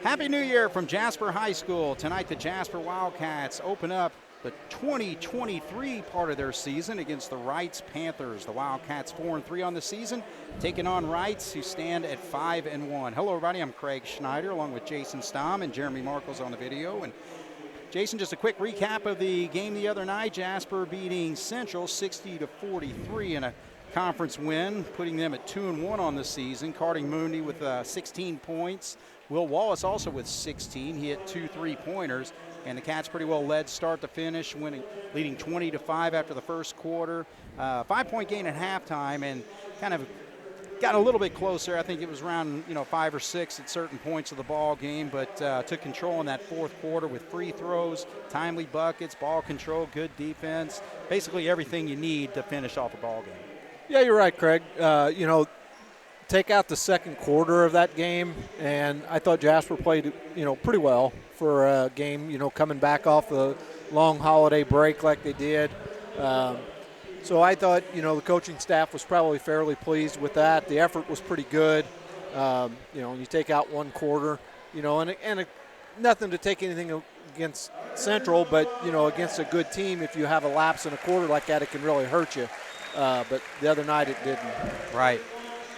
Happy New Year from Jasper High School. Tonight the Jasper Wildcats open up the 2023 part of their season against the Reitz Panthers. The Wildcats 4-3 on the season, taking on Reitz, who stand at 5-1. Hello everybody, I'm Craig Schneider along with Jason Stamm and Jeremy Markles on the video. And Jason, just a quick recap of the game the other night. Jasper beating Central 60-43 in a conference win, putting them at 2-1 on the season. Carding Mooney with 16 points. Will Wallace also with 16. He hit 2 3-pointers. And the Cats pretty well led start to finish, leading 20-5 after the first quarter. 5-point gain at halftime, and kind of got a little bit closer. I think it was around 5 or 6 at certain points of the ball game, but took control in that fourth quarter with free throws, timely buckets, ball control, good defense, basically everything you need to finish off a ball game. Yeah, you're right, Craig. Take out the second quarter of that game, and I thought Jasper played, pretty well for a game, coming back off the long holiday break like they did. So I thought, the coaching staff was probably fairly pleased with that. The effort was pretty good. You take out one quarter, and nothing to take anything against Central, but, against a good team, if you have a lapse in a quarter like that, it can really hurt you. But the other night it didn't. Right.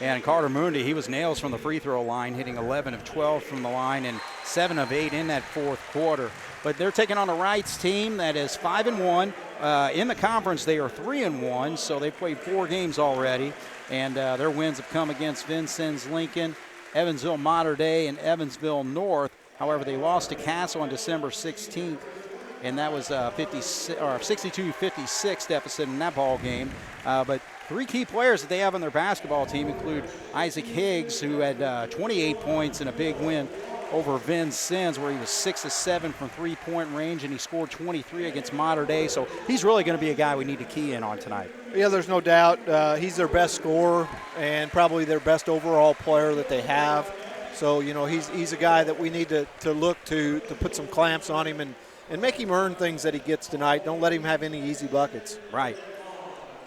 And Carter Mooney, he was nails from the free throw line, hitting 11 of 12 from the line and 7 of 8 in that fourth quarter. But they're taking on a Reitz team that is 5-1. In the conference, they are 3-1, so they've played 4 games already. And their wins have come against Vincennes Lincoln, Evansville Mater Dei, and Evansville North. However, they lost to Castle on December 16th, and that was a 62-56 deficit in that ball game. But 3 key players that they have on their basketball team include Isaac Higgs, who had 28 points in a big win over Vincennes, where he was 6 of 7 from three-point range, and he scored 23 against Mater Dei. So he's really going to be a guy we need to key in on tonight. Yeah, there's no doubt. He's their best scorer and probably their best overall player that they have. So, he's a guy that we need to look to put some clamps on him and make him earn things that he gets tonight. Don't let him have any easy buckets. Right.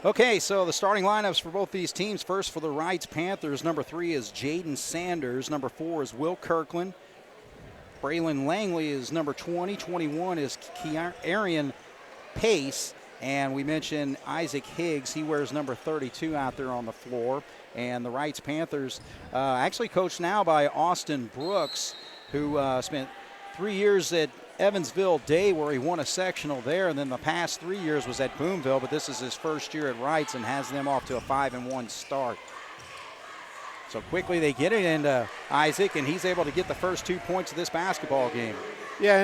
Okay, so the starting lineups for both these teams. First for the Reitz Panthers, number 3 is Jaden Sanders. Number 4 is Will Kirkland. Braylon Langley is number 20. 21 is Arian Pace. And we mentioned Isaac Higgs. He wears number 32 out there on the floor. And the Reitz Panthers actually coached now by Austin Brooks, who spent 3 years at Evansville Day, where he won a sectional there, and then the past 3 years was at Boonville, but this is his first year at Reitz and has them off to a 5-1 start. So quickly they get it into Isaac, and he's able to get the first 2 points of this basketball game. Yeah,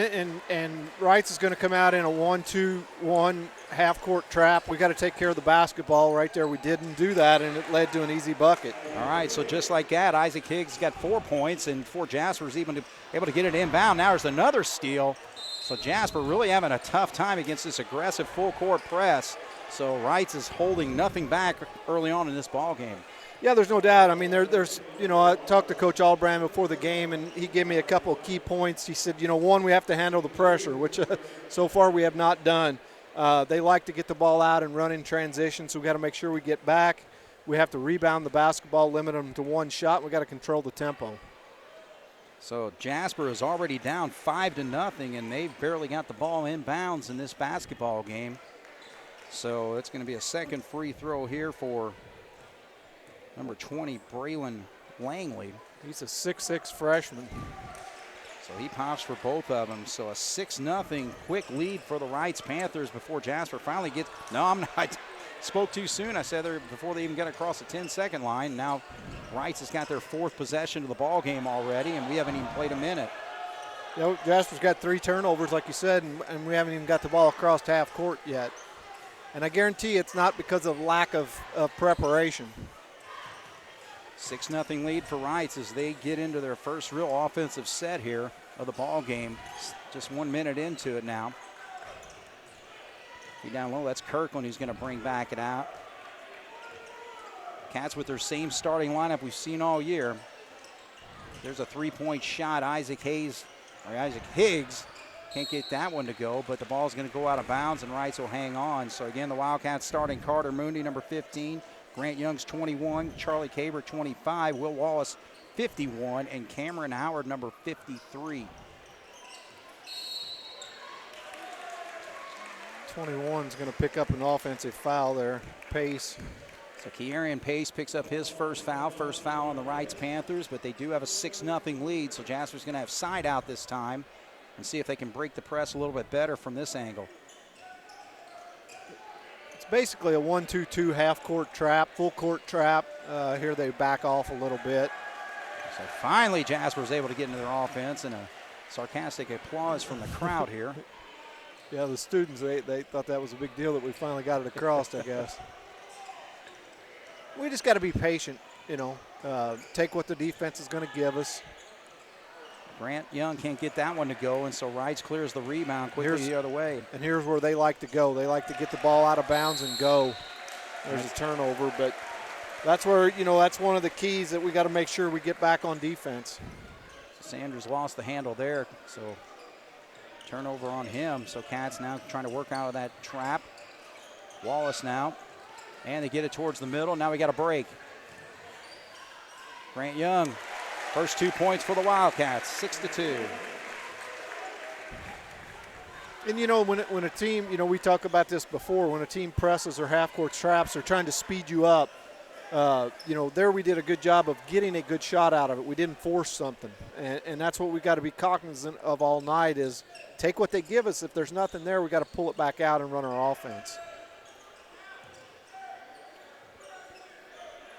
and Reitz is going to come out in a 1-2-1 half-court trap. We got to take care of the basketball right there. We didn't do that, and it led to an easy bucket. All right, so just like that, Isaac Higgs got 4 points, and before Jasper was even able to get it inbound. Now there's another steal. So Jasper really having a tough time against this aggressive full-court press. So Reitz is holding nothing back early on in this ball game. Yeah, there's no doubt. I mean, there's I talked to Coach Albrand before the game, and he gave me a couple of key points. He said, one, we have to handle the pressure, which so far we have not done. They like to get the ball out and run in transition, so we got to make sure we get back. We have to rebound the basketball, limit them to 1 shot. We got to control the tempo. So Jasper is already down 5-0, and they've barely got the ball inbounds in this basketball game. So it's going to be a second free throw here for number 20, Braylon Langley. He's a 6'6" freshman. So he pops for both of them. So a 6-0 quick lead for the Reitz Panthers before Jasper finally gets. No, I'm not. I spoke too soon. I said before they even get across the 10-second line. Now Reitz has got their 4th possession of the ball game already, and we haven't even played a minute. Jasper's got 3 turnovers, like you said, and we haven't even got the ball across half court yet. And I guarantee it's not because of lack of preparation. 6-0 lead for Reitz as they get into their first real offensive set here of the ball game. Just 1 minute into it now. Down low, that's Kirkland who's going to bring back it out. Cats with their same starting lineup we've seen all year. There's a 3-point shot. Isaac Higgs can't get that one to go, but the ball's going to go out of bounds, and Reitz will hang on. So again, the Wildcats starting Carter Mooney, number 15. Grant Young's 21, Charlie Caber 25, Will Wallace 51, and Cameron Howard, number 53. 21 is going to pick up an offensive foul there. Pace. So Kearian Pace picks up his first foul on the Reitz Panthers, but they do have a 6-0 lead, so Jasper's going to have side out this time and see if they can break the press a little bit better from this angle. It's basically a 1-2-2 half-court trap, full-court trap. Here they back off a little bit. So finally Jasper's able to get into their offense, and a sarcastic applause from the crowd here. Yeah, the students, they thought that was a big deal that we finally got it across, I guess. We just got to be patient, take what the defense is going to give us. Grant Young can't get that one to go, and so Reitz clears the rebound quickly the other way. And here's where they like to go. They like to get the ball out of bounds and go. There's a turnover, but that's where, that's one of the keys that we got to make sure we get back on defense. Sanders lost the handle there, so turnover on him. So Cats now trying to work out of that trap. Wallace now. And they get it towards the middle. Now we got a break. Grant Young, first 2 points for the Wildcats, 6-2. And when a team, we talk about this before, when a team presses or half-court traps, they're trying to speed you up. There we did a good job of getting a good shot out of it. We didn't force something. And that's what we got to be cognizant of all night is take what they give us. If there's nothing there, we got to pull it back out and run our offense.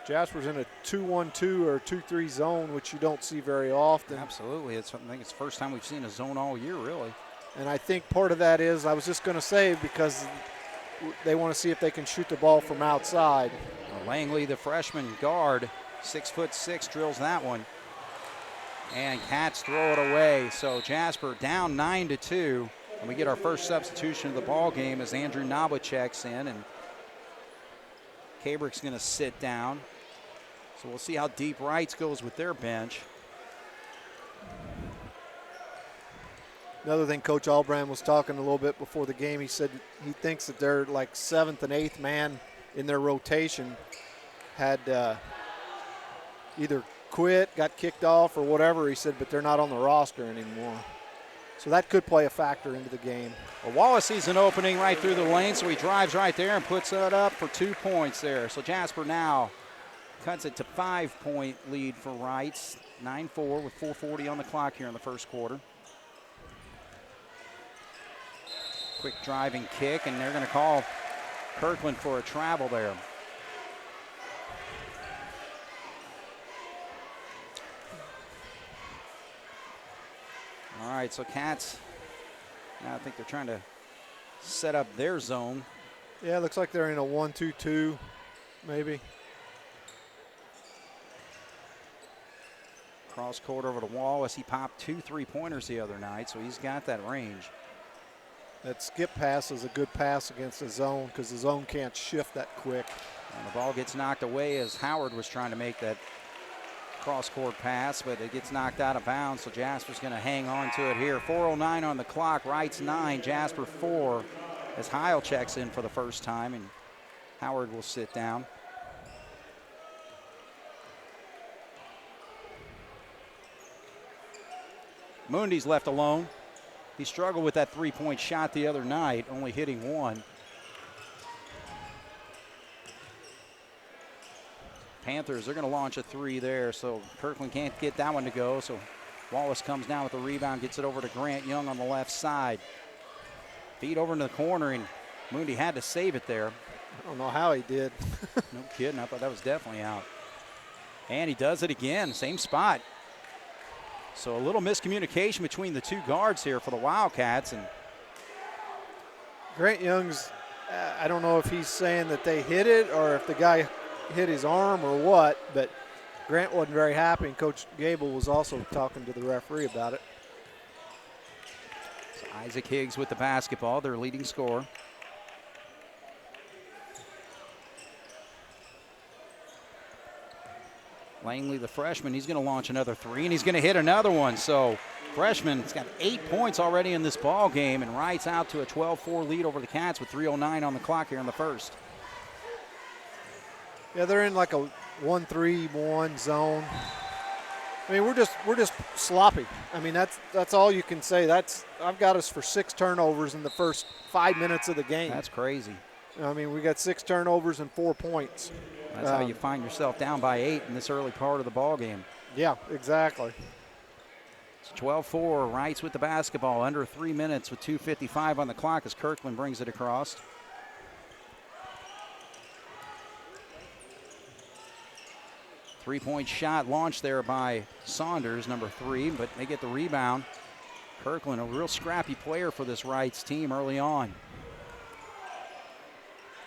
Jasper's in a 2-1-2 or 2-3 zone, which you don't see very often. Absolutely. I think it's the first time we've seen a zone all year, really. And I think part of that is, I was just going to say, because they want to see if they can shoot the ball from outside. Langley, the freshman guard, 6'6", drills that one. And Cats throw it away. So Jasper down 9-2. And we get our first substitution of the ball game as Andrew Naba checks in. And Cabrick's going to sit down. So we'll see how deep Reitz goes with their bench. Another thing Coach Albrand was talking a little bit before the game, he said he thinks that they're like 7th and 8th man in their rotation had either quit, got kicked off, or whatever. He said, but they're not on the roster anymore. So that could play a factor into the game. Well, Wallace sees an opening right through the lane, so he drives right there and puts it up for 2 points there. So Jasper now cuts it to 5-point lead for Reitz, 9-4 with 4:40 on the clock here in the first quarter. Quick driving kick, and they're going to call Kirkland for a travel there. All right, so Cats, now I think they're trying to set up their zone. Yeah, it looks like they're in a 1-2-2, maybe. Cross court over to Wallace. He popped 2 3-pointers the other night, so he's got that range. That skip pass is a good pass against the zone because the zone can't shift that quick. And the ball gets knocked away as Howard was trying to make that cross-court pass, but it gets knocked out of bounds, so Jasper's going to hang on to it here. 4:09 on the clock, Reitz 9, Jasper 4, as Heil checks in for the first time, and Howard will sit down. Mundy's left alone. He struggled with that 3-point shot the other night, only hitting 1. Panthers, they're going to launch a 3 there, so Kirkland can't get that one to go. So Wallace comes down with the rebound, gets it over to Grant Young on the left side. Feed over into the corner, and Mundy had to save it there. I don't know how he did. No kidding, I thought that was definitely out. And he does it again, same spot. So a little miscommunication between the 2 guards here for the Wildcats. And Grant Young's, I don't know if he's saying that they hit it or if the guy hit his arm or what, but Grant wasn't very happy, and Coach Gable was also talking to the referee about it. So Isaac Higgs with the basketball, their leading scorer. Langley, the freshman, he's going to launch another 3, and he's going to hit another one. So freshman's got 8 points already in this ball game, and Wright's out to a 12-4 lead over the Cats with 3:09 on the clock here in the first. Yeah, they're in like a 1-3-1 zone. I mean, we're just sloppy. I mean, that's all you can say. I've got us for 6 turnovers in the first 5 minutes of the game. That's crazy. I mean, we got 6 turnovers and 4 points. That's how you find yourself down by 8 in this early part of the ball game. Yeah, exactly. It's 12-4, Reitz with the basketball, under 3 minutes with 2:55 on the clock as Kirkland brings it across. Three-point shot launched there by Saunders, number 3, but they get the rebound. Kirkland, a real scrappy player for this Reitz team early on.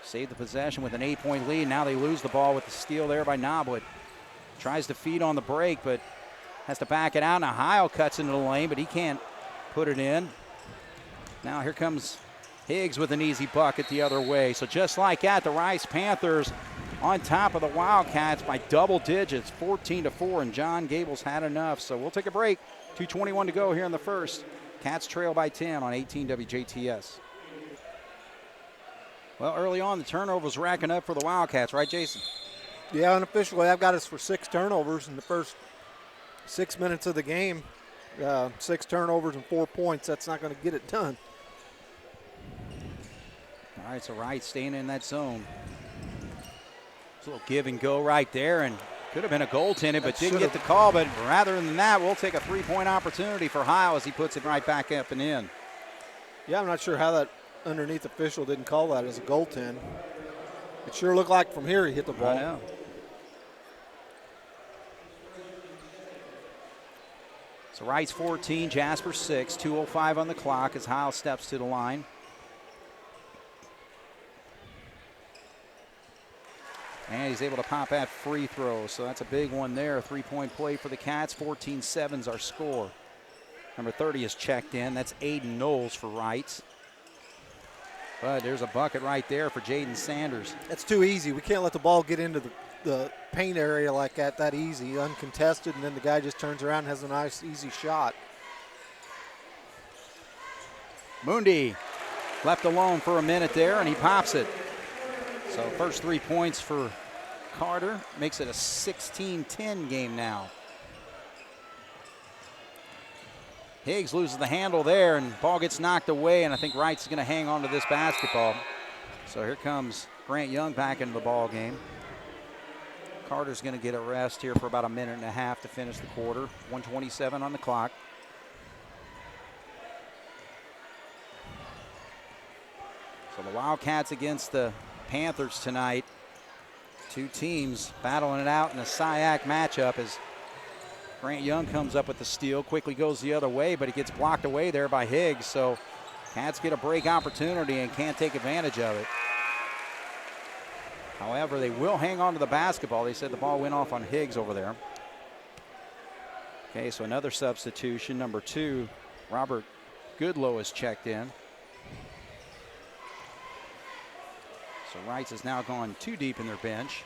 Saved the possession with an 8-point lead. Now they lose the ball with the steal there by Noblet. Tries to feed on the break, but has to back it out. Now Heil cuts into the lane, but he can't put it in. Now here comes Higgs with an easy bucket the other way. So just like that, the Rice Panthers on top of the Wildcats by double digits, 14-4, and John Gable's had enough. So we'll take a break. 2:21 to go here in the first. Cats trail by 10 on 18 WJTS. Well, early on, the turnovers racking up for the Wildcats, right, Jason? Yeah, unofficially, I've got us for 6 turnovers in the first 6 minutes of the game. 6 turnovers and 4 points. That's not going to get it done. All right, so Wright staying in that zone. It's a little give and go right there, and could have been a goaltended, but didn't get the call. But rather than that, we'll take a 3-point opportunity for Heil as he puts it right back up and in. Yeah, I'm not sure how that underneath official didn't call that as a goaltend. It sure looked like from here he hit the ball. I know. So Wright's 14, Jasper 6, 2:05 on the clock as Heil steps to the line. And he's able to pop that free throw, so that's a big one there. A 3-point play for the Cats. 14-7's our score. Number 30 is checked in. That's Aiden Knowles for Wrights. But there's a bucket right there for Jaden Sanders. That's too easy. We can't let the ball get into the paint area like that easy, uncontested, and then the guy just turns around and has a nice, easy shot. Mundi left alone for a minute there, and he pops it. So first 3 points for Carter makes it a 16-10 game now. Higgs loses the handle there, and ball gets knocked away, and I think Wright's going to hang on to this basketball. So here comes Grant Young back into the ball game. Carter's going to get a rest here for about a minute and a half to finish the quarter. 1:27 on the clock. So the Wildcats against the Panthers tonight. 2 teams battling it out in a SIAC matchup as Grant Young comes up with the steal, quickly goes the other way, but it gets blocked away there by Higgs. So Cats get a break opportunity and can't take advantage of it. However, they will hang on to the basketball. They said the ball went off on Higgs over there. Okay, so another substitution. Number 2, Robert Goodlow is checked in. So Wrights has now gone 2 deep in their bench.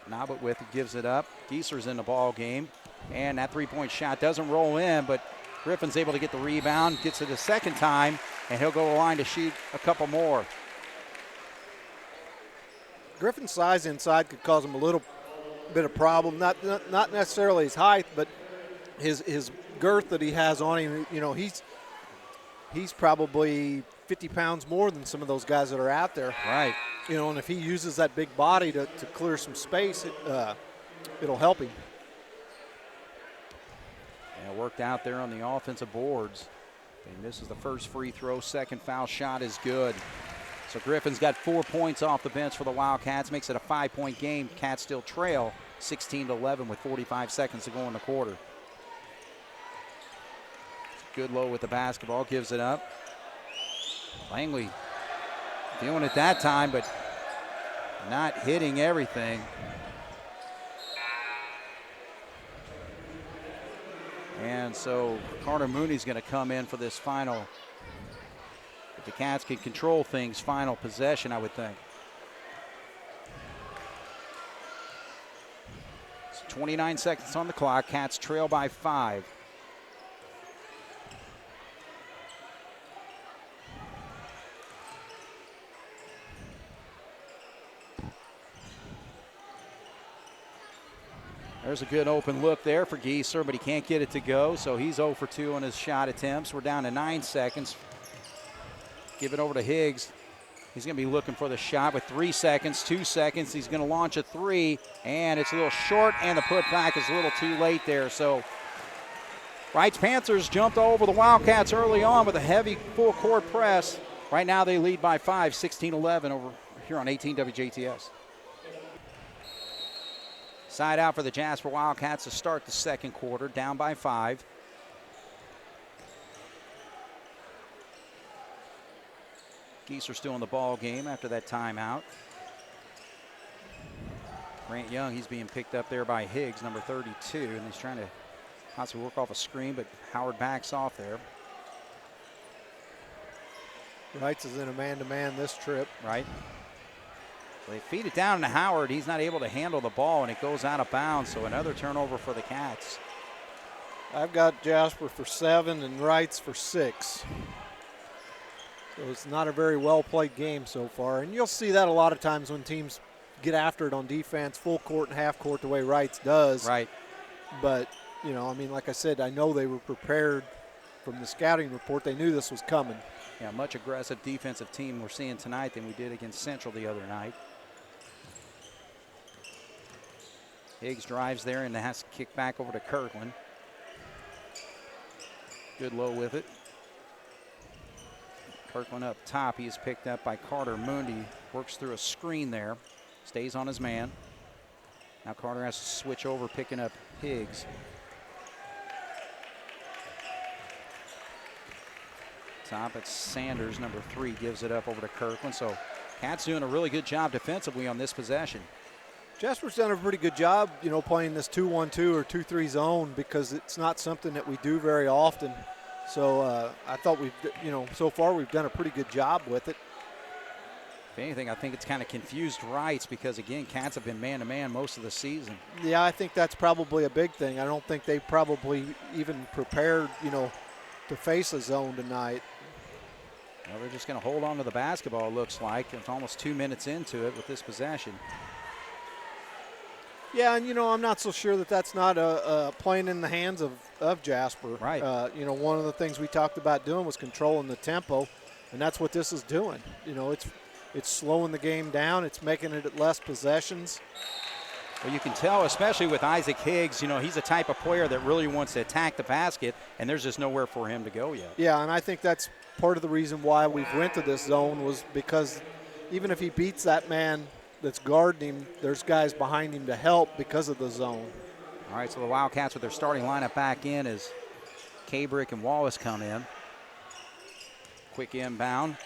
Noblet with it, gives it up. Gieser's in the ball game. And that 3-point shot doesn't roll in, but Griffin's able to get the rebound, gets it a second time, and he'll go to the line to shoot a couple more. Griffin's size inside could cause him a little bit of problem. Not necessarily his height, but his girth that he has on him. You know, he's probably 50 pounds more than some of those guys that are out there. Right. You know, and if he uses that big body to clear some space, it'll help him. Yeah, worked out there on the offensive boards. And this is the first free throw. Second foul shot is good. So Griffin's got 4 points off the bench for the Wildcats. Makes it a 5-point game. Cats still trail 16-11 with 45 seconds to go in the quarter. Goodlow with the basketball, gives it up. Langley feeling it that time, but not hitting everything. And so Carter Mooney's going to come in for this final. If the Cats can control things, final possession, I would think. So 29 seconds on the clock. Cats trail by 5. There's a good open look there for Gieser, but he can't get it to go, so he's 0 for 2 on his shot attempts. We're down to 9 seconds. Give it over to Higgs. He's going to be looking for the shot with 3 seconds, 2 seconds. He's going to launch a three, and it's a little short, and the putback is a little too late there. So Reitz Panthers jumped over the Wildcats early on with a heavy full court press. Right now they lead by 5, 16-11 over here on 18 WJTS. Side out for the Jasper Wildcats to start the second quarter, down by 5. Gieser still in the ball game after that timeout. Grant Young, he's being picked up there by Higgs, number 32, and he's trying to possibly work off a screen, but Howard backs off there. Reitz is in a man-to-man this trip. Right. So they feed it down to Howard. He's not able to handle the ball, and it goes out of bounds, so another turnover for the Cats. I've got Jasper for 7 and Reitz for 6. So it's not a very well-played game so far. And you'll see that a lot of times when teams get after it on defense, full court and half court the way Reitz does. Right. But, you know, I mean, like I said, I know they were prepared from the scouting report. They knew this was coming. Yeah, much aggressive defensive team we're seeing tonight than we did against Central the other night. Higgs drives there and has to kick back over to Kirkland. Good low with it. Kirkland up top. He is picked up by Carter Mundy. Works through a screen there. Stays on his man. Now Carter has to switch over, picking up Higgs. Top, it's Sanders, number 3, gives it up over to Kirkland. So Cats doing a really good job defensively on this possession. Jasper's done a pretty good job, you know, playing this 2-1-2 or 2-3 zone because it's not something that we do very often. So I thought so far we've done a pretty good job with it. If anything, I think it's kind of confused Reitz because, again, Cats have been man-to-man most of the season. Yeah, I think that's probably a big thing. I don't think they probably even prepared, you know, to face a zone tonight. Well, they're just going to hold on to the basketball, it looks like. It's almost 2 minutes into it with this possession. Yeah, and, you know, I'm not so sure that that's not playing in the hands of Jasper. Right. You know, one of the things we talked about doing was controlling the tempo, and that's what this is doing. You know, it's slowing the game down. It's making it less possessions. Well, you can tell, especially with Isaac Higgs, you know, he's the type of player that really wants to attack the basket, and there's just nowhere for him to go yet. Yeah, and I think that's part of the reason why we went to this zone was because even if he beats that man that's guarding him, there's guys behind him to help because of the zone. All right, so the Wildcats with their starting lineup back in as Cabrick and Wallace come in. Quick inbound.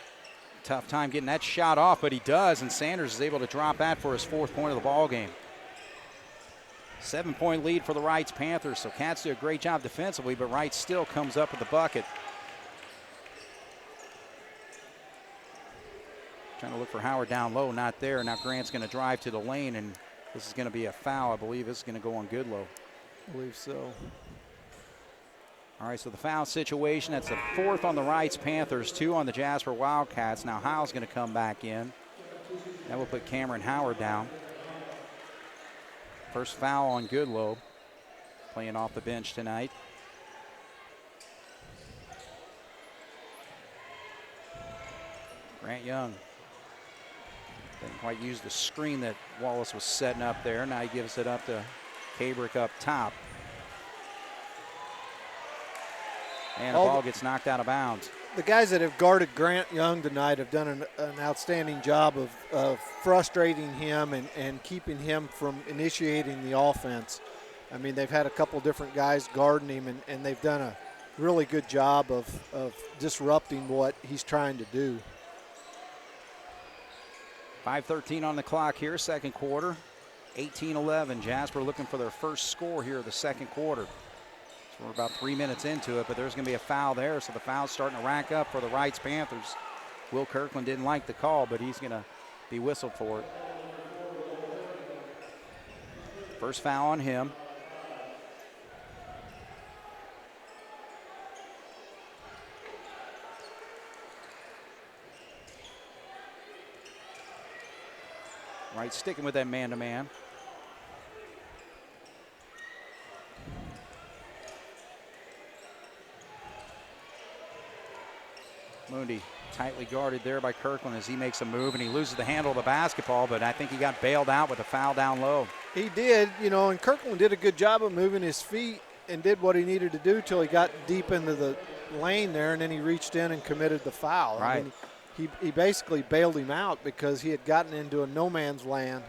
Tough time getting that shot off, but he does, and Sanders is able to drop that for his 4th point of the ball game. 7-point lead for the Reitz Panthers, so Cats do a great job defensively, but Reitz still comes up with the bucket. Trying to look for Howard down low, not there. Now Grant's going to drive to the lane, and this is going to be a foul. I believe this is going to go on Goodlow. I believe so. All right, so the foul situation, that's the 4th on the Reitz Panthers, 2 on the Jasper Wildcats. Now Hiles going to come back in. That will put Cameron Howard down. First foul on Goodlow, playing off the bench tonight. Grant Young didn't quite use the screen that Wallace was setting up there. Now he gives it up to Cabrick up top. And the ball gets knocked out of bounds. The guys that have guarded Grant Young tonight have done an outstanding job of frustrating him and keeping him from initiating the offense. I mean, they've had a couple different guys guarding him, and they've done a really good job of disrupting what he's trying to do. 5:13 on the clock here, second quarter. 18-11. Jasper looking for their first score here of the second quarter. So we're about 3 minutes into it, but there's going to be a foul there, so the foul's starting to rack up for the Reitz Panthers. Will Kirkland didn't like the call, but he's going to be whistled for it. First foul on him. Right, sticking with that man-to-man. Mooney tightly guarded there by Kirkland as he makes a move, and he loses the handle of the basketball, but I think he got bailed out with a foul down low. He did, and Kirkland did a good job of moving his feet and did what he needed to do till he got deep into the lane there, and then he reached in and committed the foul. Right. I mean, he basically bailed him out because he had gotten into a no man's land.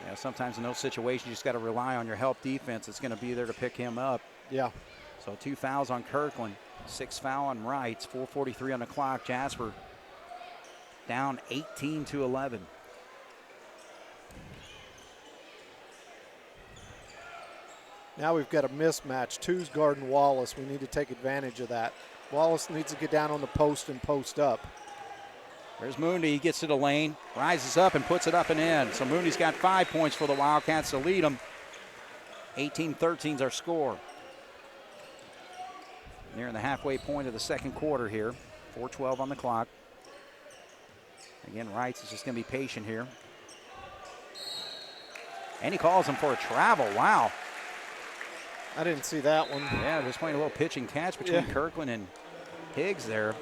Yeah, sometimes in those situations you just got to rely on your help defense. It's going to be there to pick him up. Yeah. So 2 fouls on Kirkland, 6 foul on Reitz, 4:43 on the clock. Jasper down 18-11. Now we've got a mismatch. Two's guarding Wallace. We need to take advantage of that. Wallace needs to get down on the post and post up. There's Mooney. He gets to the lane, rises up and puts it up and in. So Mooney's got 5 points for the Wildcats to lead them. 18-13 is our score. Nearing the halfway point of the second quarter here. 4:12 on the clock. Again, Reitz is just going to be patient here. And he calls him for a travel. Wow. I didn't see that one. Yeah, just playing a little pitch and catch between Kirkland and Higgs there.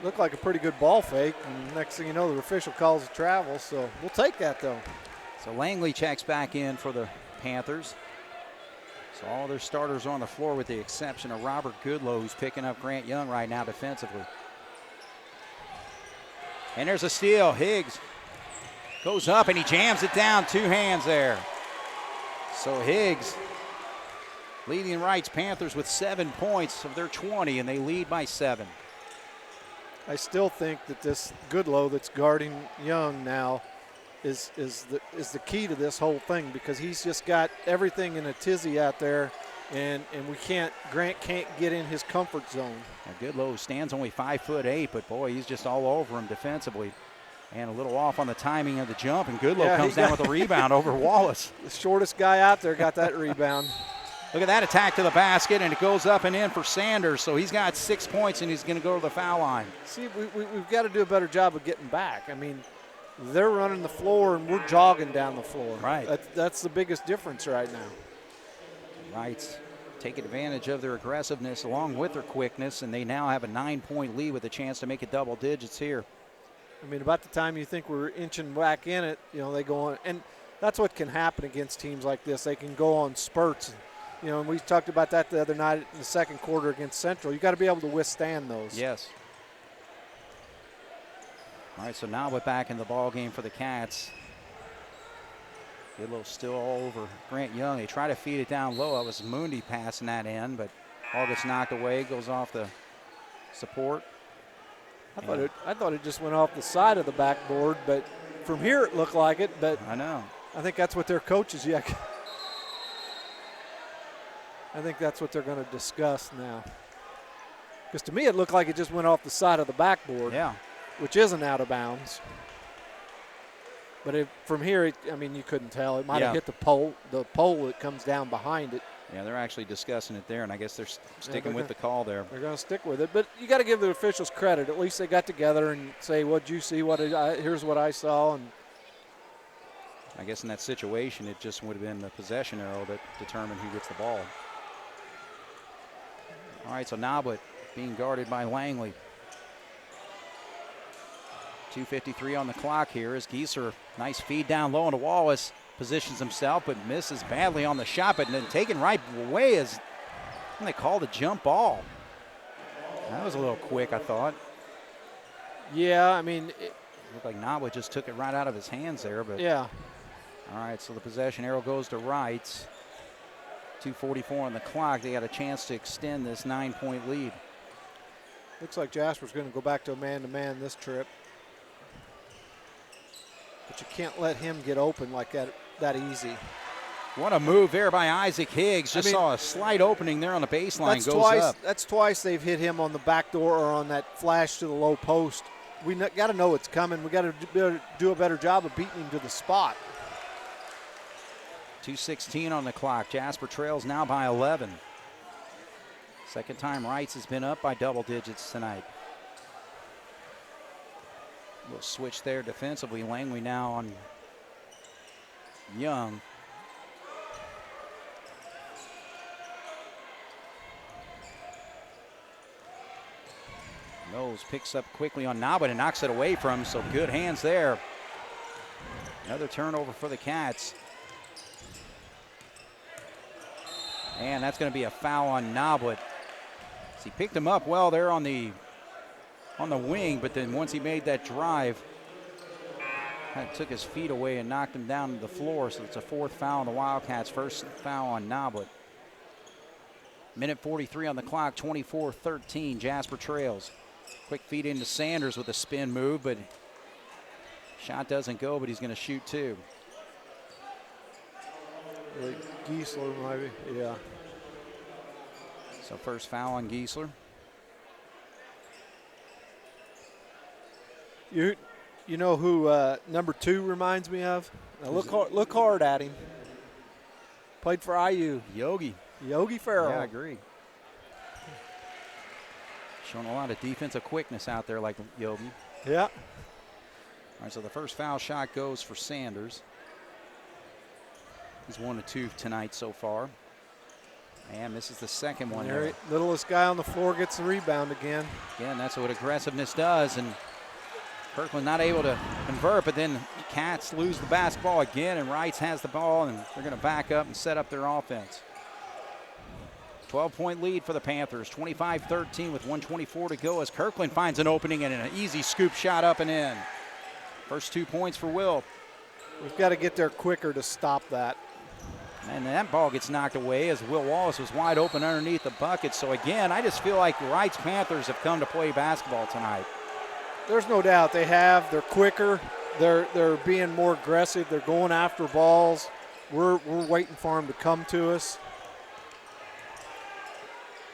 Looked like a pretty good ball fake, and next thing you know, the official calls a travel, so we'll take that, though. So Langley checks back in for the Panthers. So all their starters are on the floor with the exception of Robert Goodlow, who's picking up Grant Young right now defensively. And there's a steal. Higgs goes up, and he jams it down. 2 hands there. So Higgs leading Reitz Panthers with 7 points of their 20, and they lead by 7. I still think that this Goodlow that's guarding Young now is the key to this whole thing, because he's just got everything in a tizzy out there, and Grant can't get in his comfort zone. Now Goodlow stands only 5'8", but boy, he's just all over him defensively. And a little off on the timing of the jump, and Goodlow comes down with a rebound over Wallace. The shortest guy out there got that rebound. Look at that attack to the basket, and it goes up and in for Sanders. So he's got 6 points, and he's going to go to the foul line. See, we've got to do a better job of getting back. I mean, they're running the floor, and we're jogging down the floor. Right. That's the biggest difference right now. Reitz taking advantage of their aggressiveness along with their quickness, and they now have a 9-point lead with a chance to make it double digits here. I mean, about the time you think we're inching back in it, they go on. And that's what can happen against teams like this. They can go on spurts. And we talked about that the other night in the second quarter against Central. You got to be able to withstand those. Yes. All right, so now we're back in the ball game for the Cats. Goodlow still all over Grant Young. They try to feed it down low. It was Mooney passing that in, but all gets knocked away, goes off the support. I thought it just went off the side of the backboard, but from here it looked like it. But I know. I think that's what their coaches. I think that's what they're going to discuss now. Because to me it looked like it just went off the side of the backboard. Yeah. Which isn't out of bounds. But from here, you couldn't tell. It might have hit the pole that comes down behind it. Yeah, they're actually discussing it there, and I guess they're sticking with the call there. They're going to stick with it. But you got to give the officials credit. At least they got together and say, what'd you see? Here's what I saw. And I guess in that situation, it just would have been the possession arrow that determined who gets the ball. All right, so Noblet being guarded by Langley. 2:53 on the clock here as Gieser, nice feed down low into Wallace, positions himself but misses badly on the shot, but then taken right away as they called a jump ball. That was a little quick, I thought. Yeah, it looked like Noblet just took it right out of his hands there. But yeah. All right, so the possession arrow goes to Reitz. 2:44 on the clock. They got a chance to extend this 9-point lead. Looks like Jasper's going to go back to a man-to-man this trip. But you can't let him get open like that easy. What a move there by Isaac Higgs. Just saw a slight opening there on the baseline. That's twice they've hit him on the back door or on that flash to the low post. We got to know it's coming. We got to do a better job of beating him to the spot. 2:16 on the clock. Jasper trails now by 11. Second time Reitz has been up by double digits tonight. Little switch there defensively. Langley now on Young. Knowles picks up quickly on Nabit and knocks it away from him, so good hands there. Another turnover for the Cats. And that's going to be a foul on Nabit. He picked him up well there on the wing, but then once he made that drive, kind of took his feet away and knocked him down to the floor. So it's a 4th foul on the Wildcats, 1st foul on Nabit. Minute 43 on the clock, 24-13. Jasper trails. Quick feed into Sanders with a spin move, but shot doesn't go, but he's going to shoot 2. Giesler maybe, yeah. So first foul on Giesler. You know who number 2 reminds me of? Now look hard at him. Played for IU. Yogi Ferrell. Yeah, I agree. Showing a lot of defensive quickness out there like Yogi. Yeah. All right, so the first foul shot goes for Sanders. He's 1 of 2 tonight so far. And misses the second one there. Littlest guy on the floor gets the rebound again. Again, that's what aggressiveness does. And Kirkland not able to convert, but then Cats lose the basketball again, and Reitz has the ball, and they're going to back up and set up their offense. 12-point lead for the Panthers, 25-13 with 1:24 to go as Kirkland finds an opening and an easy scoop shot up and in. First 2 points for Will. We've got to get there quicker to stop that. And that ball gets knocked away as Will Wallace was wide open underneath the bucket. So again, I just feel like the Reitz Panthers have come to play basketball tonight. There's no doubt they have. They're quicker. They're being more aggressive. They're going after balls. We're waiting for them to come to us.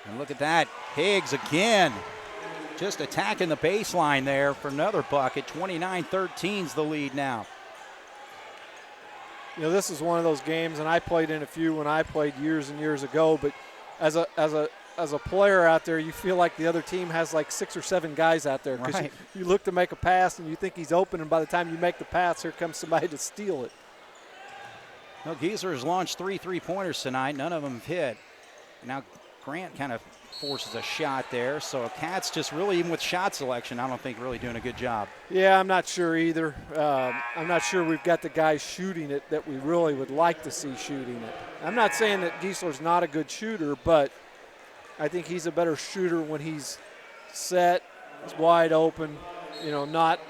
And look at that. Higgs again. Just attacking the baseline there for another bucket. 29-13's the lead now. You know, this is one of those games, and I played in a few when I played years and years ago, but as a player out there, you feel like the other team has like 6 or 7 guys out there. Because right. you look to make a pass, and you think he's open, and by the time you make the pass, here comes somebody to steal it. Well, Giesler has launched 3 3-pointers tonight. None of them have hit. Now Grant kind of forces a shot there. So Cats just really, even with shot selection, I don't think really doing a good job. Yeah, I'm not sure either. I'm not sure we've got the guys shooting it that we really would like to see shooting it. I'm not saying that Giesler's not a good shooter, but I think he's a better shooter when he's set, he's wide open, you know, not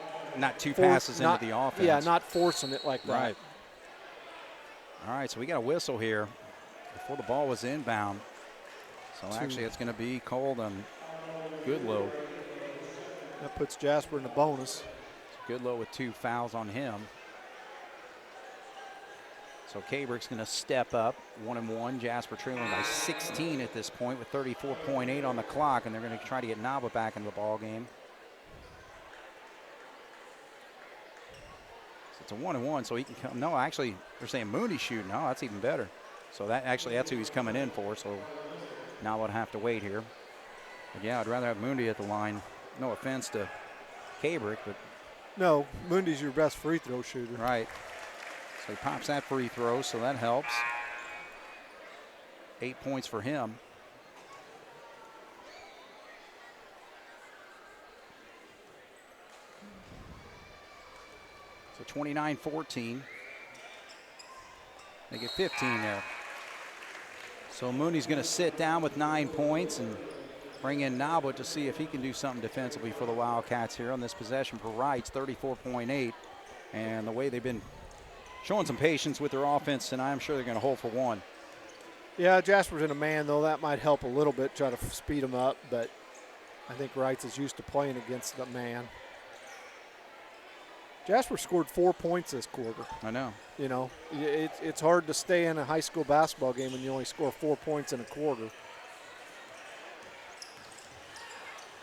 2 passes into the offense. Yeah, not forcing it like that. Right. All right, so we got a whistle here before the ball was inbound. So actually it's going to be called on Goodlow. That puts Jasper in the bonus. Goodlow with 2 fouls on him. So Cabrick's going to step up, 1-1. Jasper trailing by 16 at this point with 34.8 on the clock, and they're going to try to get Naba back into the ball game. So it's a 1-1, so he can come. No, actually, they're saying Mooney's shooting. No, that's even better. So that's who he's coming in for. So now we'll have to wait here. But yeah, I'd rather have Mooney at the line. No offense to Cabrick, but no, Mooney's your best free throw shooter. Right. So he pops that free throw, so that helps. 8 points for him. So 29-14. They get 15 there. So Mooney's going to sit down with 9 points and bring in Naba to see if he can do something defensively for the Wildcats here on this possession for Reitz, 34.8. And the way they've been showing some patience with their offense tonight, I'm sure they're going to hold for 1. Yeah, Jasper's in a man, though. That might help a little bit, try to speed him up. But I think Reitz is used to playing against the man. Jasper scored 4 points this quarter. I know. You know, it's hard to stay in a high school basketball game when you only score 4 points in a quarter.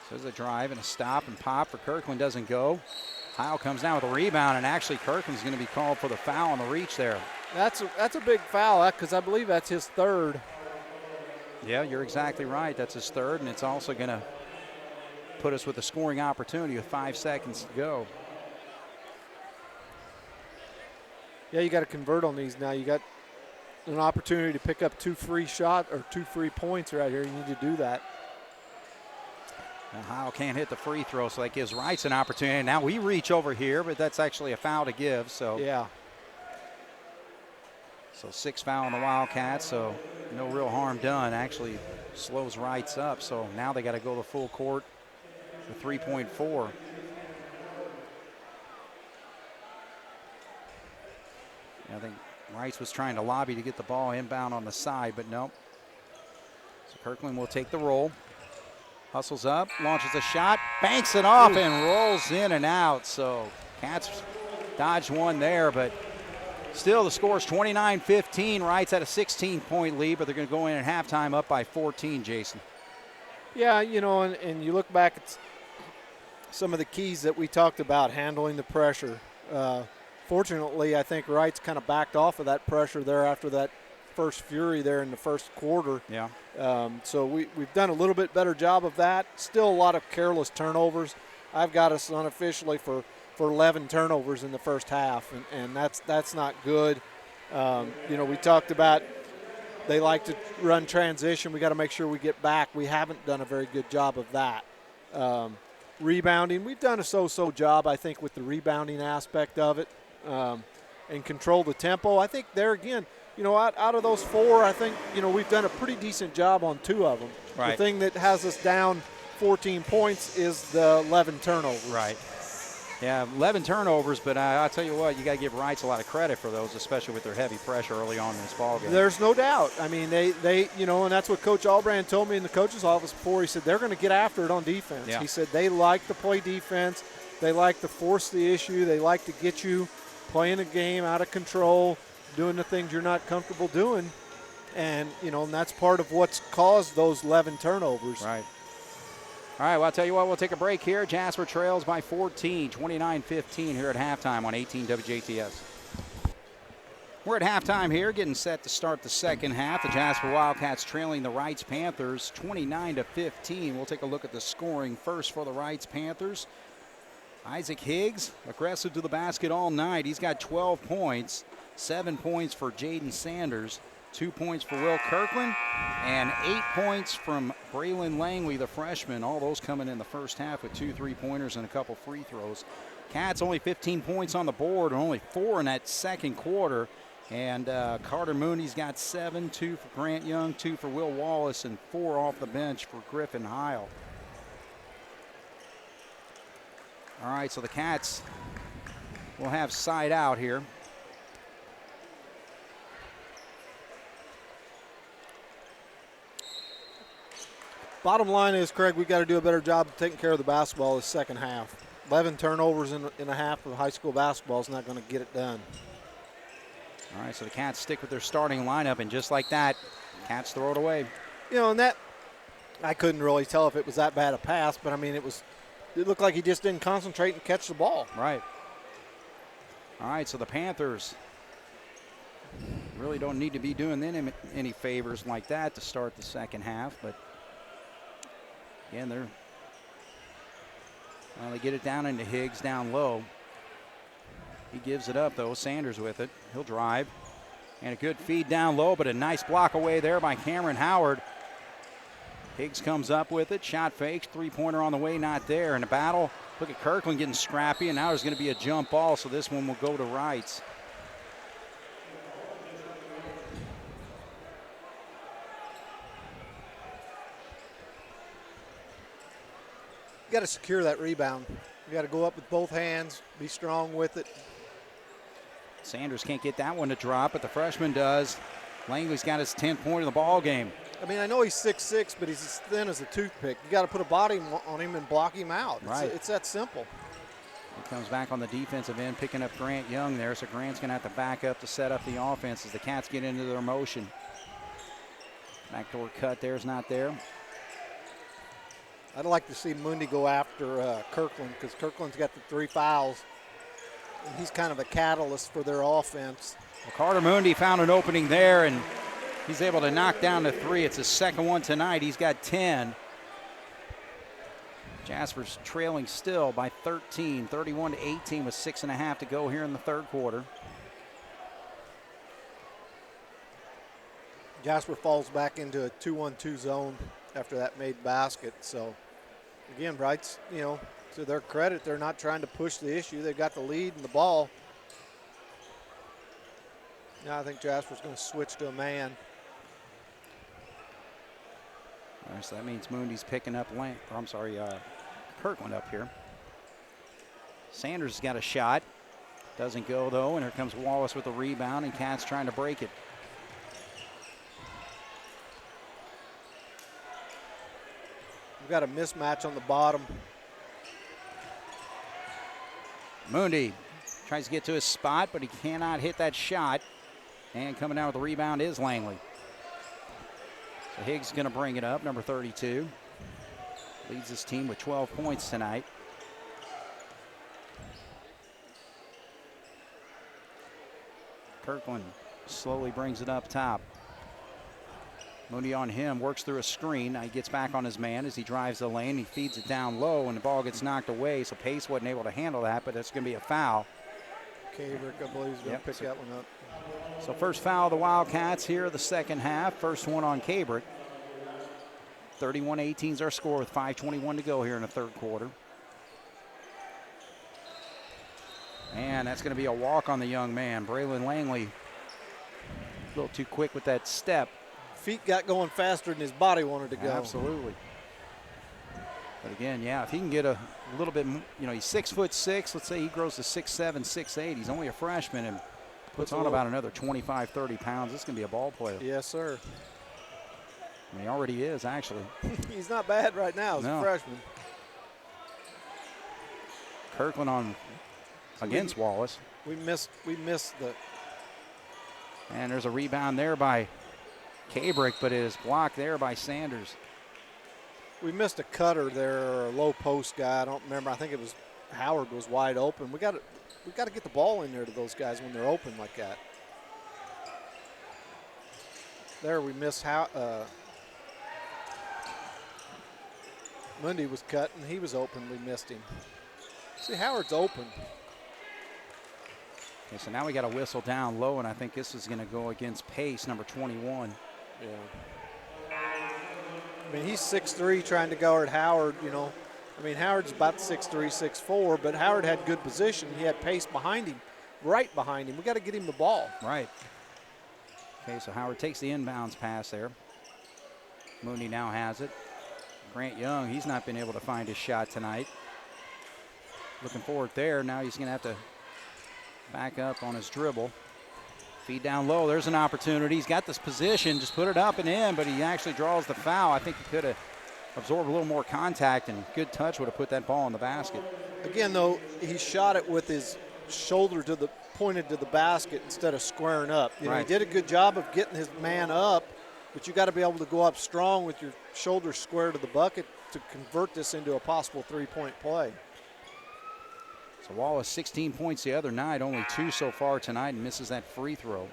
So there's a drive and a stop and pop for Kirkland, doesn't go. Heil comes down with a rebound, and actually Kirkland's going to be called for the foul on the reach there. That's a big foul, because I believe that's his 3rd. Yeah, you're exactly right. That's his 3rd, and it's also going to put us with a scoring opportunity with 5 seconds to go. Yeah, you got to convert on these now. You got an opportunity to pick up 2 free points right here. You need to do that. Ohio can't hit the free throw, so that gives Reitz an opportunity. Now we reach over here, but that's actually a foul to give. So yeah. So 6 foul on the Wildcats, so no real harm done. Actually slows Reitz up, so now they got to go the full court for 3.4. I think Reitz was trying to lobby to get the ball inbound on the side, but nope. So Kirkland will take the roll. Hustles up, launches a shot, banks it off, and rolls in and out. So Cats dodged one there, but still the score is 29-15. Reitz at a 16-point lead, but they're going to go in at halftime up by 14, Jason. Yeah, you know, and you look back at some of the keys that we talked about, handling the pressure. Fortunately, I think Reitz kind of backed off of that pressure there after that first fury there in the first quarter. Yeah. So we've done a little bit better job of that. Still a lot of careless turnovers. I've got us unofficially for 11 turnovers in the first half, and that's not good. You know, we talked about they like to run transition. We got to make sure we get back. We haven't done a very good job of that. Rebounding, we've done a so-so job, I think, with the rebounding aspect of it, and control the tempo. I think there again, you know, out of those 4, I think, you know, we've done a pretty decent job on 2 of them. Right. The thing that has us down 14 points is the 11 turnovers. Right. Yeah, 11 turnovers, but I'll tell you what, you got to give Reitz a lot of credit for those, especially with their heavy pressure early on in this ballgame. There's no doubt. I mean, they you know, and that's what Coach Albrand told me in the coach's office before. He said they're going to get after it on defense. Yeah. He said they like to play defense. They like to force the issue. They like to get you playing a game out of control, doing the things you're not comfortable doing. And, you know, and that's part of what's caused those 11 turnovers. Right. All right, well, I'll tell you what, we'll take a break here. Jasper trails by 14, 29-15 here at halftime on 18 WJTS. We're at halftime here, getting set to start the second half. The Jasper Wildcats trailing the Reitz Panthers 29-15. We'll take a look at the scoring first for the Reitz Panthers. Isaac Higgs, aggressive to the basket all night. He's got 12 points, 7 points for Jaden Sanders, 2 points for Will Kirkland, and 8 points from Braylon Langley, the freshman. All those coming in the first half with 2 3-pointers and a couple free throws. Cats only 15 points on the board, and only 4 in that second quarter. And Carter Mooney's got 7, 2 for Grant Young, 2 for Will Wallace, and 4 off the bench for Griffin Heil. All right, so the Cats will have side out here. Bottom line is, Craig, we got to do a better job of taking care of the basketball this second half. 11 turnovers in a half of high school basketball is not going to get it done. All right, so the Cats stick with their starting lineup, and just like that, Cats throw it away. You know, and that, I couldn't really tell if it was that bad a pass, but I mean, it looked like he just didn't concentrate and catch the ball. Right. All right, so the Panthers really don't need to be doing them any favors like that to start the second half, but again, they get it down into Higgs down low. He gives it up, though. Sanders with it. He'll drive. And a good feed down low, but a nice block away there by Cameron Howard. Higgs comes up with it. Shot fakes. Three-pointer on the way, not there. In a battle, look at Kirkland getting scrappy, and now there's going to be a jump ball, so this one will go to Reitz. You got to secure that rebound. You got to go up with both hands, be strong with it. Sanders can't get that one to drop, but the freshman does. Langley's got his 10th point of the ball game. I mean, I know he's 6'6", but he's as thin as a toothpick. You got to put a body on him and block him out. Right. It's that simple. He comes back on the defensive end, picking up Grant Young there, so Grant's going to have to back up to set up the offense as the Cats get into their motion. Backdoor cut there's not there. I'd like to see Mundy go after Kirkland, because Kirkland's got the 3 fouls, and he's kind of a catalyst for their offense. Well, Carter Mundy found an opening there, and he's able to knock down the 3. It's his second one tonight. He's got 10. Jasper's trailing still by 13, 31-18 with 6.5 to go here in the third quarter. Jasper falls back into a 2-1-2 zone after that made basket, so Again, Reitz, to their credit, they're not trying to push the issue. They've got the lead and the ball. Now I think Jasper's going to switch to a man. All right, so that means Mooney's picking up Kirkland up here. Sanders has got a shot. Doesn't go, though, and here comes Wallace with the rebound, and Cats trying to break it. We've got a mismatch on the bottom. Mooney tries to get to his spot, but he cannot hit that shot. And coming down with the rebound is Langley. So Higgs is going to bring it up, number 32. Leads his team with 12 points tonight. Kirkland slowly brings it up top. Mooney on him, works through a screen. Now he gets back on his man as he drives the lane. He feeds it down low, and the ball gets knocked away, so Pace wasn't able to handle that, but that's going to be a foul. Kabrick, I believe, is going to pick that one up. So first foul of the Wildcats here of the second half. First one on Kabrick. 31-18 is our score with 5:21 to go here in the third quarter. And that's going to be a walk on the young man. Braylon Langley, a little too quick with that step. Feet got going faster than his body wanted to go. Absolutely. But again, yeah, if he can get a little bit, he's 6'6". Let's say he grows to 6'7", 6'8". He's only a freshman and puts on about another 25, 30 pounds. This is going to be a ball player. Yes, sir. I mean, he already is, actually. He's not bad right now as a freshman. Kirkland on against Wallace. We missed the. And there's a rebound there by Kabrick, but it is blocked there by Sanders. We missed a cutter there, or a low post guy. I don't remember. I think it was Howard was wide open. We got to get the ball in there to those guys when they're open like that. There we missed Mundy was cut and he was open. We missed him. See, Howard's open. Okay, so now we got a whistle down low, and I think this is going to go against Pace, number 21. Yeah. I mean, he's 6'3", trying to guard Howard, I mean, Howard's about 6'3", 6'4", but Howard had good position. He had Pace behind him, right behind him. We got to get him the ball. Right. Okay, so Howard takes the inbounds pass there. Mooney now has it. Grant Young, he's not been able to find his shot tonight. Looking forward there. Now he's going to have to back up on his dribble. Feed down low. There's an opportunity. He's got this position. Just put it up and in, but he actually draws the foul. I think he could have absorbed a little more contact, and good touch would have put that ball in the basket. Again, though, he shot it with his shoulder pointed to the basket instead of squaring up. He did a good job of getting his man up, but you got to be able to go up strong with your shoulder square to the bucket to convert this into a possible three-point play. So Wallace 16 points the other night, only 2 so far tonight, and misses that free throw.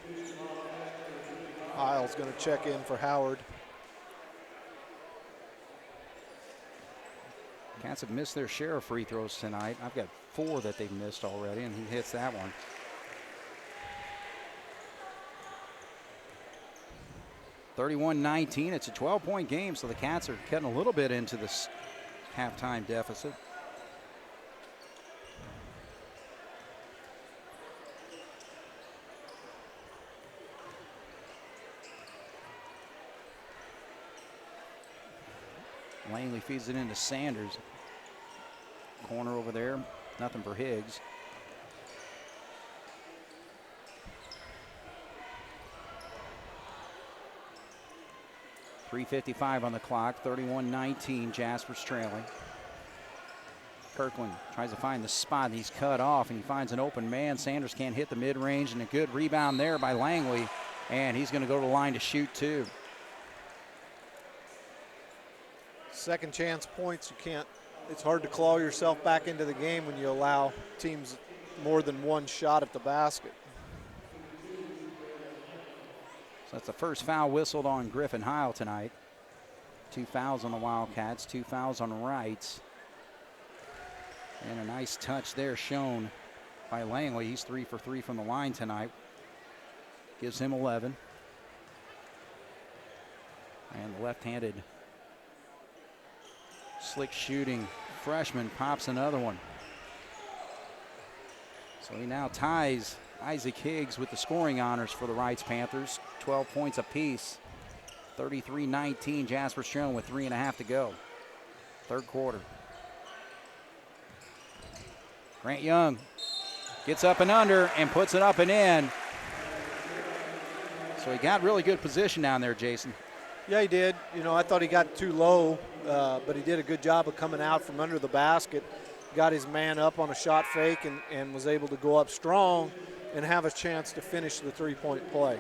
Heil's going to check in for Howard. Cats have missed their share of free throws tonight. I've got 4 that they've missed already, and he hits that one. (31-19). It's a 12-point game, so the Cats are cutting a little bit into this halftime deficit. Langley feeds it into Sanders. Corner over there, nothing for Higgs. .355 on the clock, 31-19, Jasper's trailing. Kirkland tries to find the spot, he's cut off, and he finds an open man. Sanders can't hit the mid-range, and a good rebound there by Langley, and he's going to go to the line to shoot too. Second chance points, it's hard to claw yourself back into the game when you allow teams more than one shot at the basket. So that's the first foul whistled on Griffin Heil tonight. 2 fouls on the Wildcats, 2 fouls on Reitz. And a nice touch there shown by Langley. He's 3 for 3 from the line tonight. Gives him 11. And the left-handed Slick shooting freshman pops another one. So he now ties Isaac Higgs with the scoring honors for the Reitz Panthers. 12 points apiece. 33-19. Jasper's trailing with 3.5 to go. Third quarter. Grant Young gets up and under and puts it up and in. So he got really good position down there, Jason. Yeah, he did. You know, I thought he got too low, but he did a good job of coming out from under the basket. Got his man up on a shot fake and was able to go up strong and have a chance to finish the three-point play.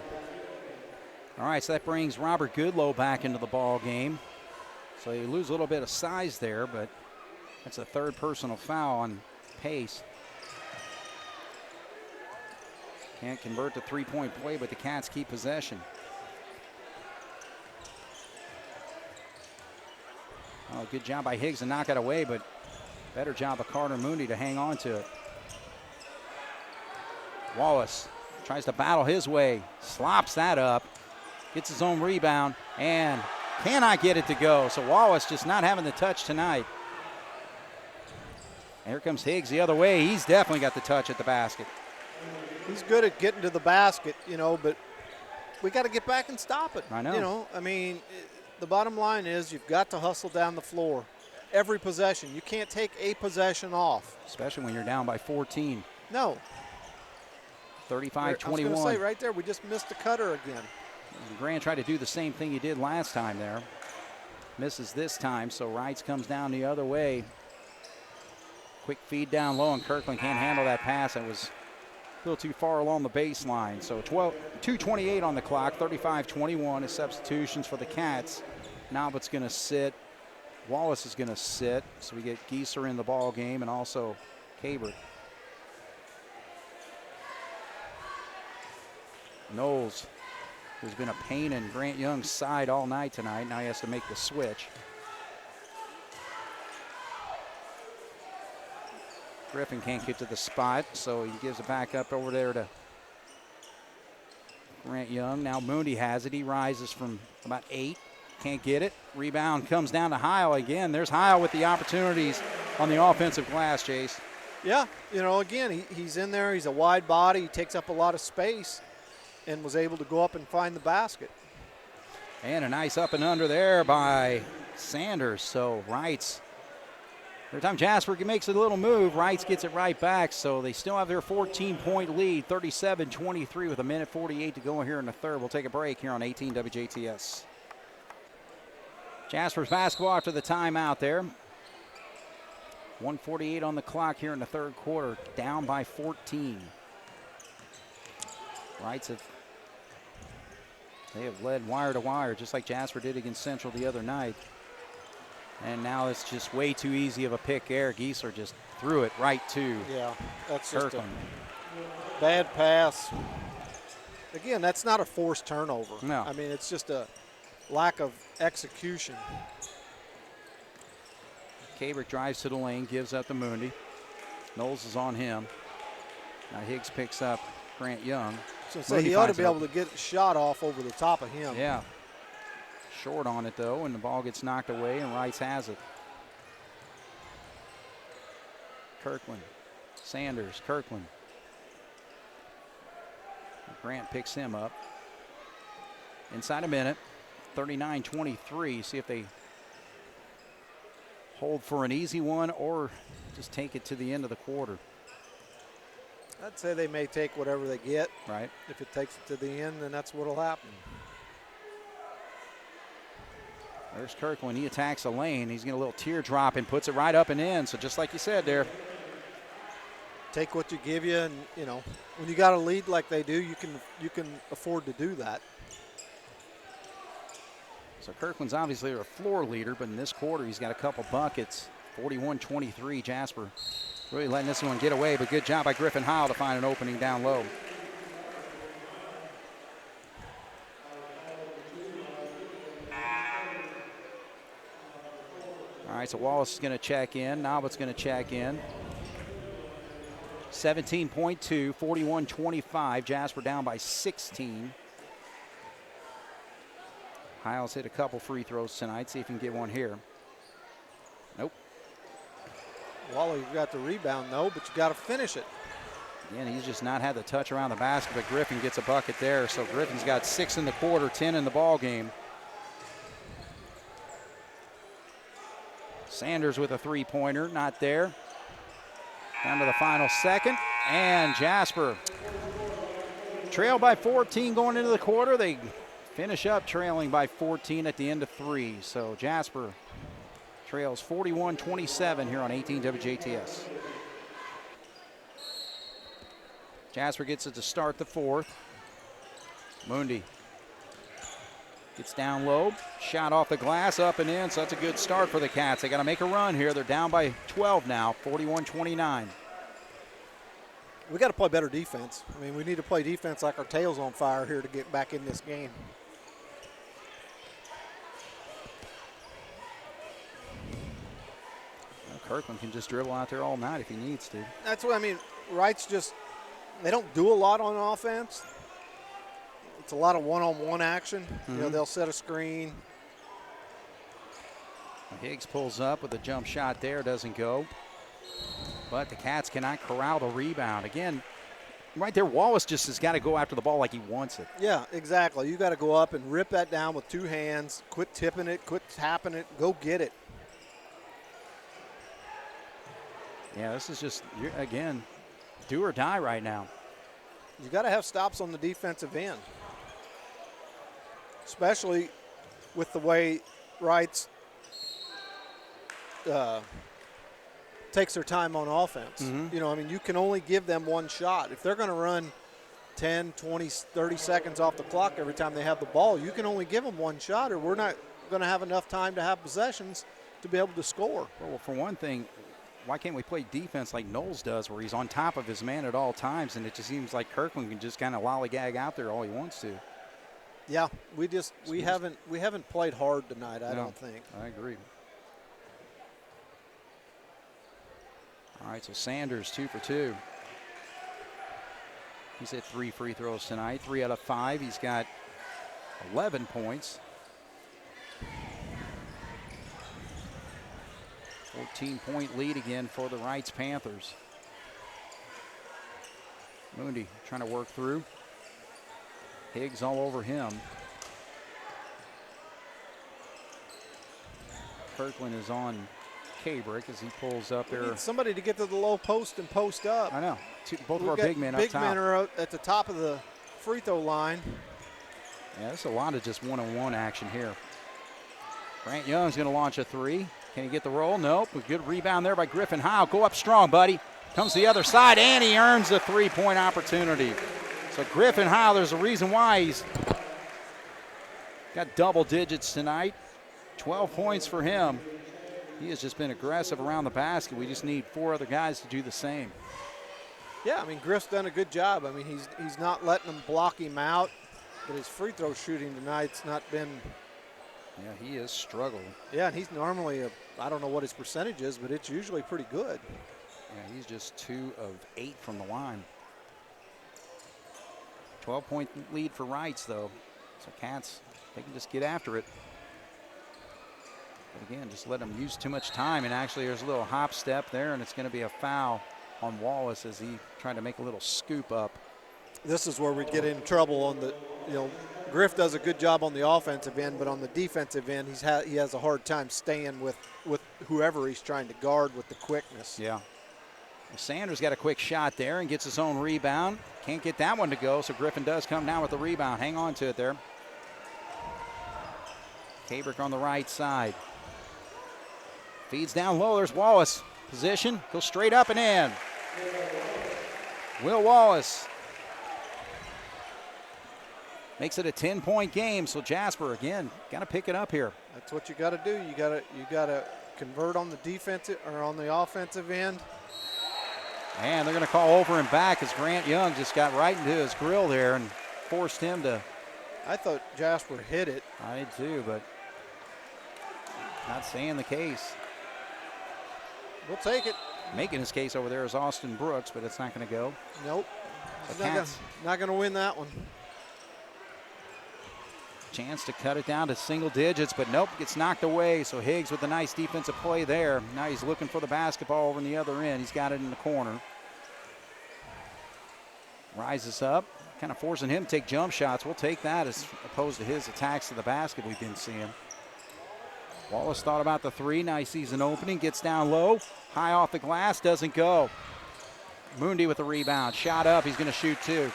All right, so that brings Robert Goodlow back into the ball game. So you lose a little bit of size there, but that's a third personal foul on Pace. Can't convert the three-point play, but the Cats keep possession. Oh, good job by Higgs to knock it away, but better job of Carter Mooney to hang on to it. Wallace tries to battle his way, slops that up, gets his own rebound, and cannot get it to go. So Wallace just not having the touch tonight. And here comes Higgs the other way. He's definitely got the touch at the basket. He's good at getting to the basket, you know, but we got to get back and stop it. I know. You know, I mean, the bottom line is you've got to hustle down the floor. Every possession. You can't take a possession off. Especially when you're down by 14. No. 35-21. I was going to say right there, we just missed the cutter again. Grant tried to do the same thing he did last time there. Misses this time, so Reitz comes down the other way. Quick feed down low, and Kirkland can't handle that pass. It was a little too far along the baseline. So 2:28 on the clock, 35-21 is substitutions for the Cats. Nalbut's going to sit. Wallace is going to sit. So we get Gieser in the ball game and also Cabert. Knowles, who's been a pain in Grant Young's side all night tonight. Now he has to make the switch. Griffin can't get to the spot, so he gives it back up over there to Grant Young. Now Mooney has it. He rises from about 8. Can't get it. Rebound comes down to Heil again. There's Heil with the opportunities on the offensive glass, Chase. Yeah, you know, again, he's in there. He's a wide body. He takes up a lot of space and was able to go up and find the basket. And a nice up and under there by Sanders. So Reitz, every time Jasper makes a little move, Reitz gets it right back. So they still have their 14-point lead, 37-23 with 1:48 to go here in the third. We'll take a break here on 18 WJTS. Jasper's basketball after the timeout there. 1:48 on the clock here in the third quarter, down by 14. Reitz they have led wire to wire, just like Jasper did against Central the other night. And now it's just way too easy of a pick there. Gieser just threw it right to that's Kirkland. Just a bad pass. Again, that's not a forced turnover. No. I mean, it's just a lack of execution. Cabrick drives to the lane, gives up to Mooney. Knowles is on him. Now Higgs picks up Grant Young. So he ought to be able to get a shot off over the top of him. Yeah. Short on it, though, and the ball gets knocked away, and Reitz has it. Kirkland. Sanders. Kirkland. Grant picks him up. Inside a minute. 39-23. See if they hold for an easy one or just take it to the end of the quarter. I'd say they may take whatever they get. Right. If it takes it to the end, then that's what'll happen. There's Kirkland. He attacks the lane. He's getting a little teardrop and puts it right up and in. So just like you said there. Take what you give you, and you know, when you got a lead like they do, you can afford to do that. So Kirkland's obviously a floor leader, but in this quarter he's got a couple buckets. 41-23. Jasper really letting this one get away, but good job by Griffin Heil to find an opening down low. All right, so Wallace is going to check in. Nalbut's going to check in. 17.2, 41-25. Jasper down by 16. Hiles hit a couple free throws tonight. See if he can get one here. Nope. Wally got the rebound, though, but you got to finish it. Again, he's just not had the touch around the basket, but Griffin gets a bucket there. So Griffin's got 6 in the quarter, 10 in the ball game. Sanders with a three-pointer, not there. Down to the final second, and Jasper trailed by 14 going into the quarter. They finish up trailing by 14 at the end of 3. So Jasper trails 41-27 here on 18 WJTS. Jasper gets it to start the fourth. Mundi gets down low, shot off the glass, up and in, so that's a good start for the Cats. They got to make a run here. They're down by 12 now, 41-29. We got to play better defense. I mean, we need to play defense like our tail's on fire here to get back in this game. Well, Kirkland can just dribble out there all night if he needs to. That's what I mean. Wright's just, they don't do a lot on offense. It's a lot of one-on-one action. You know, they'll set a screen. Higgs pulls up with a jump shot there, doesn't go. But the Cats cannot corral the rebound. Again, right there, Wallace just has got to go after the ball like he wants it. Yeah, exactly. You got to go up and rip that down with 2 hands. Quit tipping it, quit tapping it, go get it. Yeah, this is just, again, do or die right now. You got to have stops on the defensive end, especially with the way Wright's takes their time on offense. You know, I mean, you can only give them one shot. If they're going to run 10, 20, 30 seconds off the clock every time they have the ball, you can only give them one shot, or we're not going to have enough time to have possessions to be able to score. Well, for one thing, why can't we play defense like Knowles does, where he's on top of his man at all times, and it just seems like Kirkland can just kind of lollygag out there all he wants to. Yeah, we haven't played hard tonight, I don't think. I agree. All right, so Sanders 2 for 2. He's hit 3 free throws tonight, 3 out of 5. He's got 11 points. 14-point lead again for the Reitz Panthers. Mundi trying to work through. Higgs all over him. Kirkland is on Kabrick as he pulls up there. Need somebody to get to the low post and post up. I know. Both of our big men up top. Big men are out at the top of the free throw line. Yeah, there's a lot of just one-on-one action here. Grant Young's going to launch a 3. Can he get the roll? Nope. A good rebound there by Griffin Howe. Go up strong, buddy. Comes to the other side, and he earns the 3-point opportunity. So Griffin Howe, there's a reason why he's got double digits tonight. 12 points for him. He has just been aggressive around the basket. We just need 4 other guys to do the same. Yeah, I mean, Griff's done a good job. I mean, he's not letting them block him out, but his free throw shooting tonight's not been. Yeah, he is struggling. Yeah, and he's normally I don't know what his percentage is, but it's usually pretty good. Yeah, he's just 2 of 8 from the line. 12-point lead for Reitz, though. So Cats, they can just get after it. But again, just let them use too much time. And actually, there's a little hop step there, and it's going to be a foul on Wallace as he tried to make a little scoop up. This is where we get in trouble on the, Griff does a good job on the offensive end, but on the defensive end, he has a hard time staying with whoever he's trying to guard with the quickness. Yeah. Well, Sanders got a quick shot there and gets his own rebound. Can't get that one to go, so Griffin does come down with the rebound. Hang on to it there. Kabrick on the right side. Feeds down low. There's Wallace. Position. Goes straight up and in. Will Wallace makes it a 10-point game. So Jasper, again, got to pick it up here. That's what you got to do. You got to convert on the defensive or on the offensive end. And they're going to call over and back as Grant Young just got right into his grill there and forced him to. I thought Jasper hit it. I did too, but not saying the case. We'll take it. Making his case over there is Austin Brooks, but it's not going to go. Nope. He's not going to win that one. Chance to cut it down to single digits, but nope, gets knocked away. So Higgs with a nice defensive play there. Now he's looking for the basketball over in the other end. He's got it in the corner. Rises up, kind of forcing him to take jump shots. We'll take that as opposed to his attacks to the basket we've been seeing. Wallace thought about the three. Now he sees an opening, gets down low. High off the glass, doesn't go. Mundi with the rebound. Shot up, he's going to shoot two.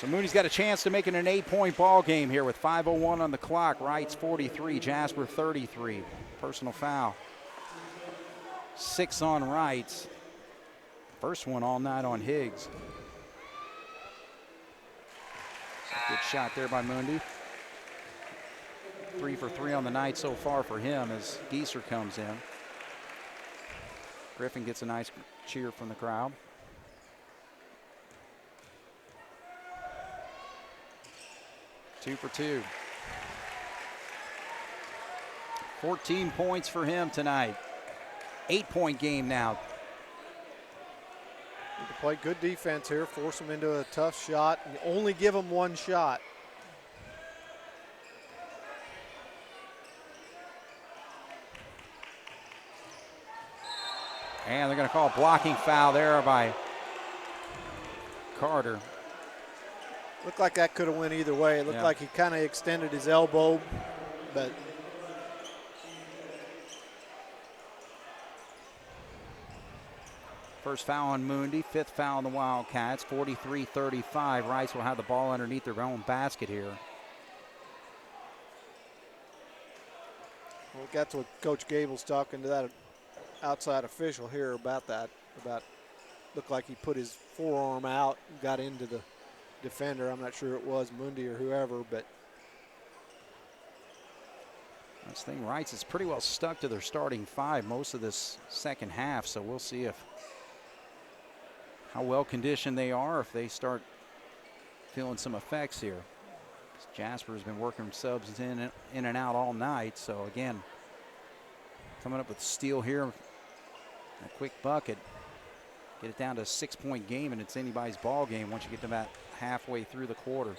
So Mooney's got a chance to make it an 8-point ball game here with 5:01 on the clock. Reitz 43, Jasper 33. Personal foul. 6 on Reitz. First one all night on Higgs. Good shot there by Mundi. 3 for 3 on the night so far for him as Gieser comes in. Griffin gets a nice cheer from the crowd. Two for 2. 14 points for him tonight. 8-point game now. Need to play good defense here, force them into a tough shot, and only give them one shot. And they're going to call a blocking foul there by Carter. Looked like that could have went either way. It looked like he kind of extended his elbow, but first foul on Mundi, 5th foul on the Wildcats, 43-35. Reitz will have the ball underneath their own basket here. Well, that's what Coach Gable's talking to that outside official here about that. Looked like he put his forearm out and got into the defender. I'm not sure it was Mundi or whoever, but this thing, Reitz is pretty well stuck to their starting 5 most of this second half, so we'll see how well conditioned they are if they start feeling some effects here. Jasper's been working subs in and out all night, so again, coming up with steal here, a quick bucket, get it down to a 6-point game, and it's anybody's ball game once you get to about halfway through the quarter.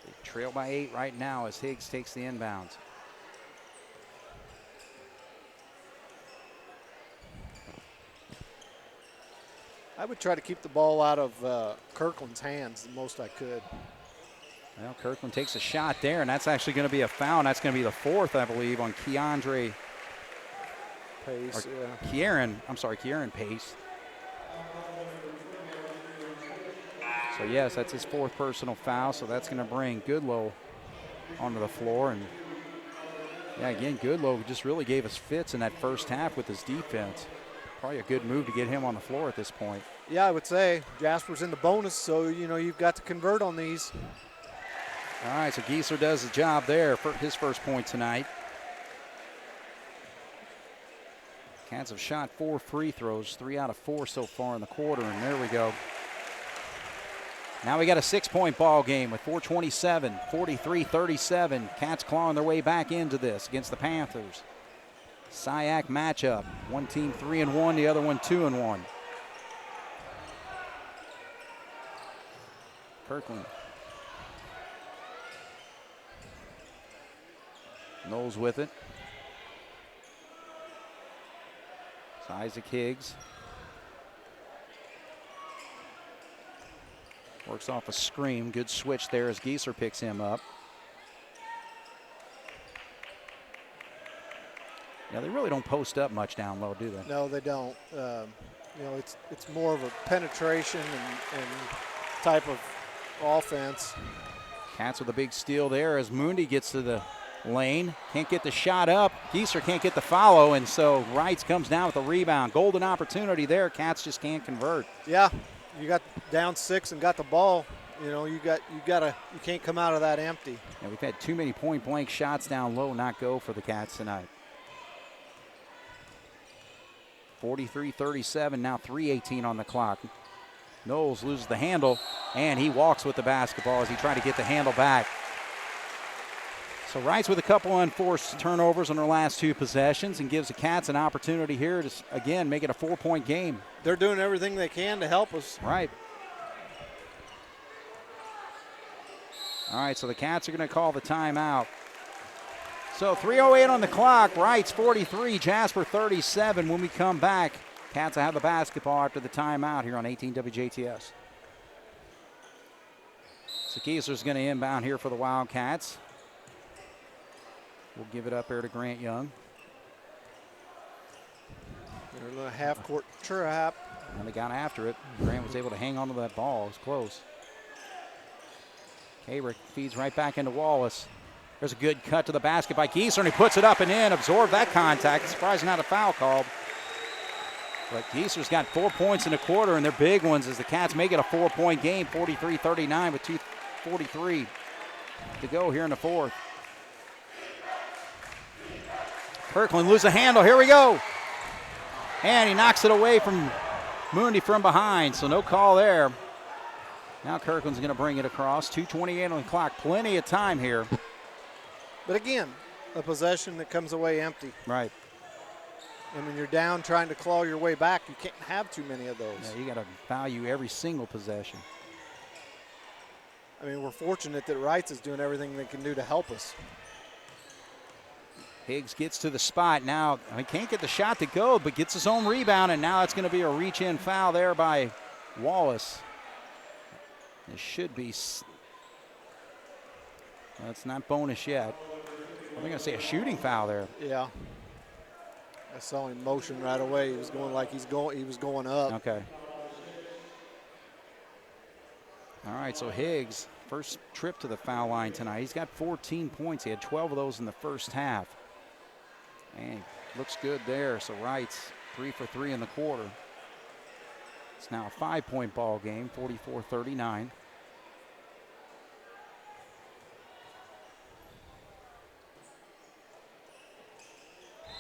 They trail by 8 right now as Higgs takes the inbounds. I would try to keep the ball out of Kirkland's hands the most I could. Well, Kirkland takes a shot there, and that's actually going to be a foul, and that's going to be the 4th, I believe, on Keandre Pace. Kieran Pace. So yes, that's his 4th personal foul, so that's going to bring Goodlow onto the floor. And yeah, again, Goodlow just really gave us fits in that first half with his defense. Probably a good move to get him on the floor at this point. Yeah, I would say Jasper's in the bonus, so you've got to convert on these. All right, so Gieser does the job there for his first point tonight. Cats have shot 4 free throws, 3 out of 4 so far in the quarter, and there we go. Now we got a 6-point ball game with 4:27, 43-37. Cats clawing their way back into this against the Panthers. SIAC matchup. One team 3-1, the other one 2-1. Kirkland. Knowles with it. It's Isaac Higgs. Works off a screen. Good switch there as Gieser picks him up. Yeah, they really don't post up much down low, do they? No, they don't. It's more of a penetration and type of offense. Cats with a big steal there as Mundi gets to the lane. Can't get the shot up. Gieser can't get the follow, and so Reitz comes down with a rebound. Golden opportunity there. Cats just can't convert. Yeah, you got down 6 and got the ball. You can't come out of that empty. Yeah, we've had too many point-blank shots down low not go for the Cats tonight. 43-37, now 3:18 on the clock. Knowles loses the handle, and he walks with the basketball as he tried to get the handle back. So Reitz with a couple unforced turnovers on their last 2 possessions and gives the Cats an opportunity here to, again, make it a 4-point game. they're doing everything they can to help us. Right. All right, so the Cats are going to call the timeout. So 3:08 on the clock. Reitz 43, Jasper 37. When we come back, Cats will have the basketball after the timeout here on 18 WJTS. So Kiesler's going to inbound here for the Wildcats. We'll give it up there to Grant Young. They're in a half-court trap. And they got after it. Grant was able to hang on to that ball. It was close. Kabrick feeds right back into Wallace. There's a good cut to the basket by Kiesler, and he puts it up and in. Absorbed that contact. Surprised not a foul called. But Kiesler's got 4 points in the quarter, and they're big ones as the Cats make it a 4-point game, 43-39 with 2:43 to go here in the fourth. Kirkland loses the handle. Here we go. And he knocks it away from Mundy from behind, so no call there. Now Kirkland's going to bring it across. 2:28 on the clock. Plenty of time here. But again, a possession that comes away empty. Right. And when you're down trying to claw your way back, you can't have too many of those. Yeah, you got to value every single possession. I mean, we're fortunate that Reitz is doing everything they can do to help us. Higgs gets to the spot. Now, he can't get the shot to go, but gets his own rebound, and now it's going to be a reach-in foul there by Wallace. It should be. Well, it's not bonus yet. I'm going to say a shooting foul there. Yeah. I saw him motion right away. He was going like he was going up. Okay. All right, so Higgs, first trip to the foul line tonight. He's got 14 points. He had 12 of those in the first half. And looks good there. So Reitz 3 for 3 in the quarter. It's now a 5-point ball game, 44-39.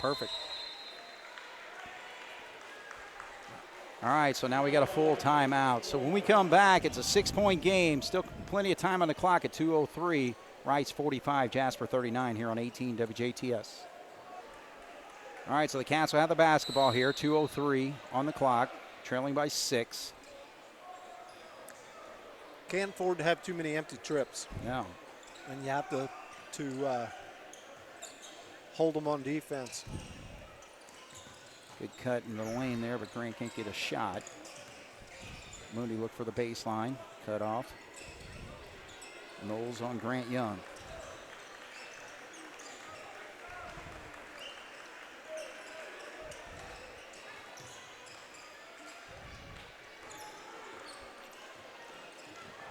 Perfect. All right, so now we got a full timeout. So when we come back, it's a 6-point game. Still plenty of time on the clock at 2:03. Reitz 45, Jasper 39 here on 18 WJTS. All right, so the Cats will have the basketball here. 2:03 on the clock, trailing by 6. Can't afford to have too many empty trips. No. And you have to hold them on defense. Good cut in the lane there, but Grant can't get a shot. Mooney looked for the baseline, cut off. Knowles on Grant Young.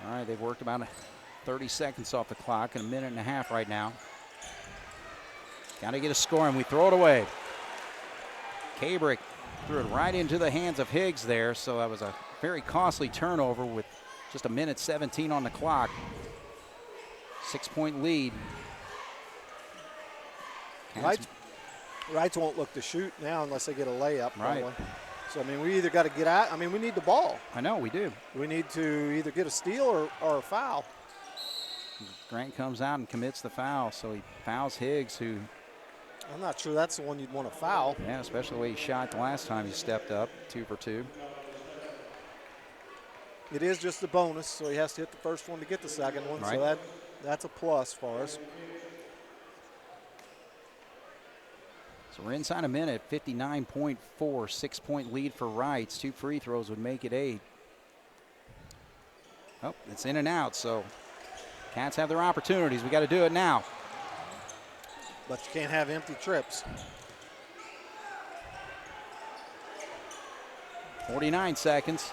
All right, they've worked about 30 seconds off the clock and a minute and a half right now. Got to get a score, and we throw it away. Kabrick threw it right into the hands of Higgs there, so that was a very costly turnover with just a minute 17 on the clock. 6-point lead. Reitz won't look to shoot now unless they get a layup. Right. Probably. So, I mean, we either got to get out. I mean, we need the ball. I know, we do. We need to either get a steal or a foul. Grant comes out and commits the foul, so he fouls Higgs, who... I'm not sure that's the one you'd want to foul. Yeah, especially the way he shot the last time he stepped up, 2 for 2. It is just a bonus, so he has to hit the first one to get the second one. Right. So that's a plus for us. So we're inside a minute, 59.4, 6-point lead for Reitz. 2 free throws would make it 8. Oh, it's in and out, so Cats have their opportunities. We got to do it now. But you can't have empty trips. 49 seconds.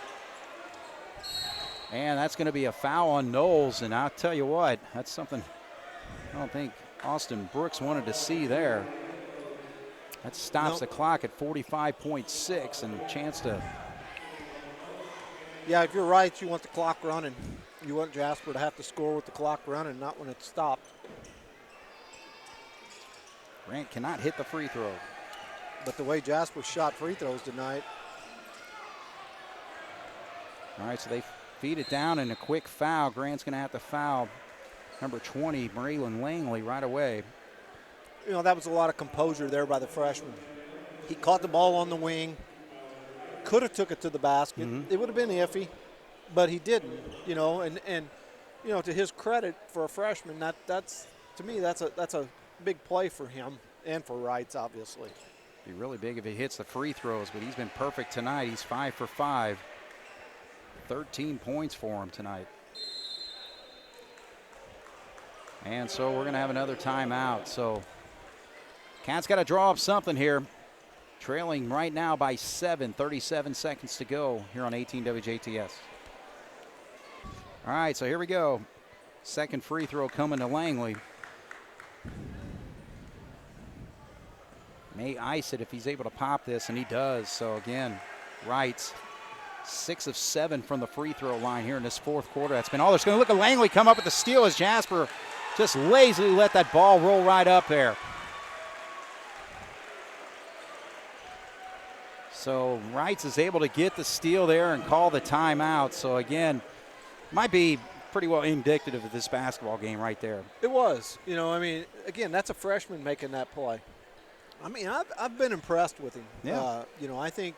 And that's going to be a foul on Knowles. And I'll tell you what, that's something I don't think Austin Brooks wanted to see there. That stops the clock at 45.6 and a chance to. Yeah, if you're right, you want the clock running. You want Jasper to have to score with the clock running, not when it's stopped. Grant cannot hit the free throw. But the way Jasper shot free throws tonight. All right, so they feed it down and a quick foul. Grant's going to have to foul number 20, Braylon Langley, right away. You know, that was a lot of composure there by the freshman. He caught the ball on the wing, could have took it to the basket. It would have been iffy, but he didn't. And to his credit, for a freshman, that's to me that's a big play for him and for Reitz, obviously. Be really big if he hits the free throws, but he's been perfect tonight. He's 5 for 5. 13 points for him tonight. And so we're going to have another timeout. So Cats got to draw up something here. Trailing right now by 7, 37 seconds to go here on 18 WJTS. All right, so here we go. Second free throw coming to Langley. May ice it if he's able to pop this, and he does. So again, Reitz, 6 of 7 from the free throw line here in this fourth quarter. That's been all there's going to look at Langley come up with the steal as Jasper just lazily let that ball roll right up there. So Reitz is able to get the steal there and call the timeout. So again, might be pretty well indicative of this basketball game right there. It was. Again, that's a freshman making that play. I've been impressed with him. Yeah. I think,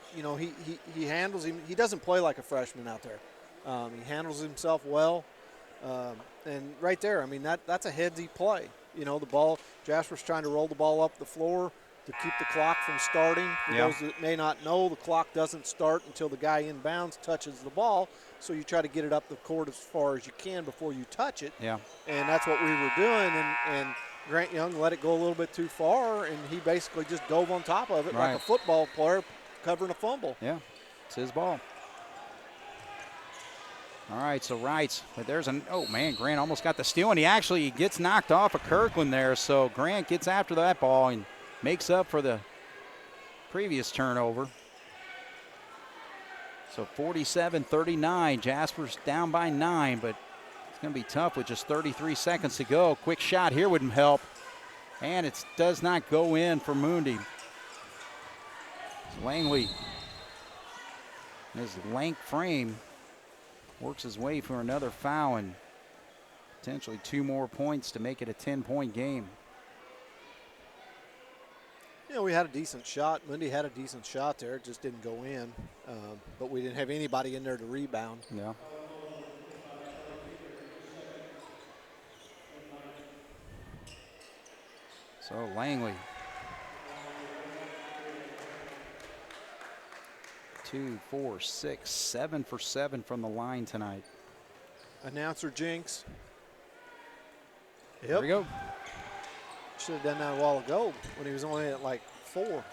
he handles him. He doesn't play like a freshman out there. He handles himself well. And right there, that's a headsy play. The ball, Jasper's trying to roll the ball up the floor to keep the clock from starting. For those that may not know, the clock doesn't start until the guy inbounds touches the ball. So you try to get it up the court as far as you can before you touch it. Yeah. And that's what we were doing. And Grant Young let it go a little bit too far, and he basically just dove on top of it like a football player covering a fumble. Yeah, it's his ball. All right, so Reitz, but there's Grant almost got the steal, and he gets knocked off of Kirkland there. So Grant gets after that ball and makes up for the previous turnover. So 47-39, Jasper's down by 9, but it's going to be tough with just 33 seconds to go. Quick shot here wouldn't help, and it does not go in for Mundi. Langley, his lank frame, works his way for another foul and potentially 2 more points to make it a 10-point game. We had a decent shot. Mundi had a decent shot there. It just didn't go in. But we didn't have anybody in there to rebound. Yeah. So Langley. 2, 4, 6, 7 for 7 from the line tonight. Announcer jinx. Here we go. Should have done that a while ago when he was only at like 4.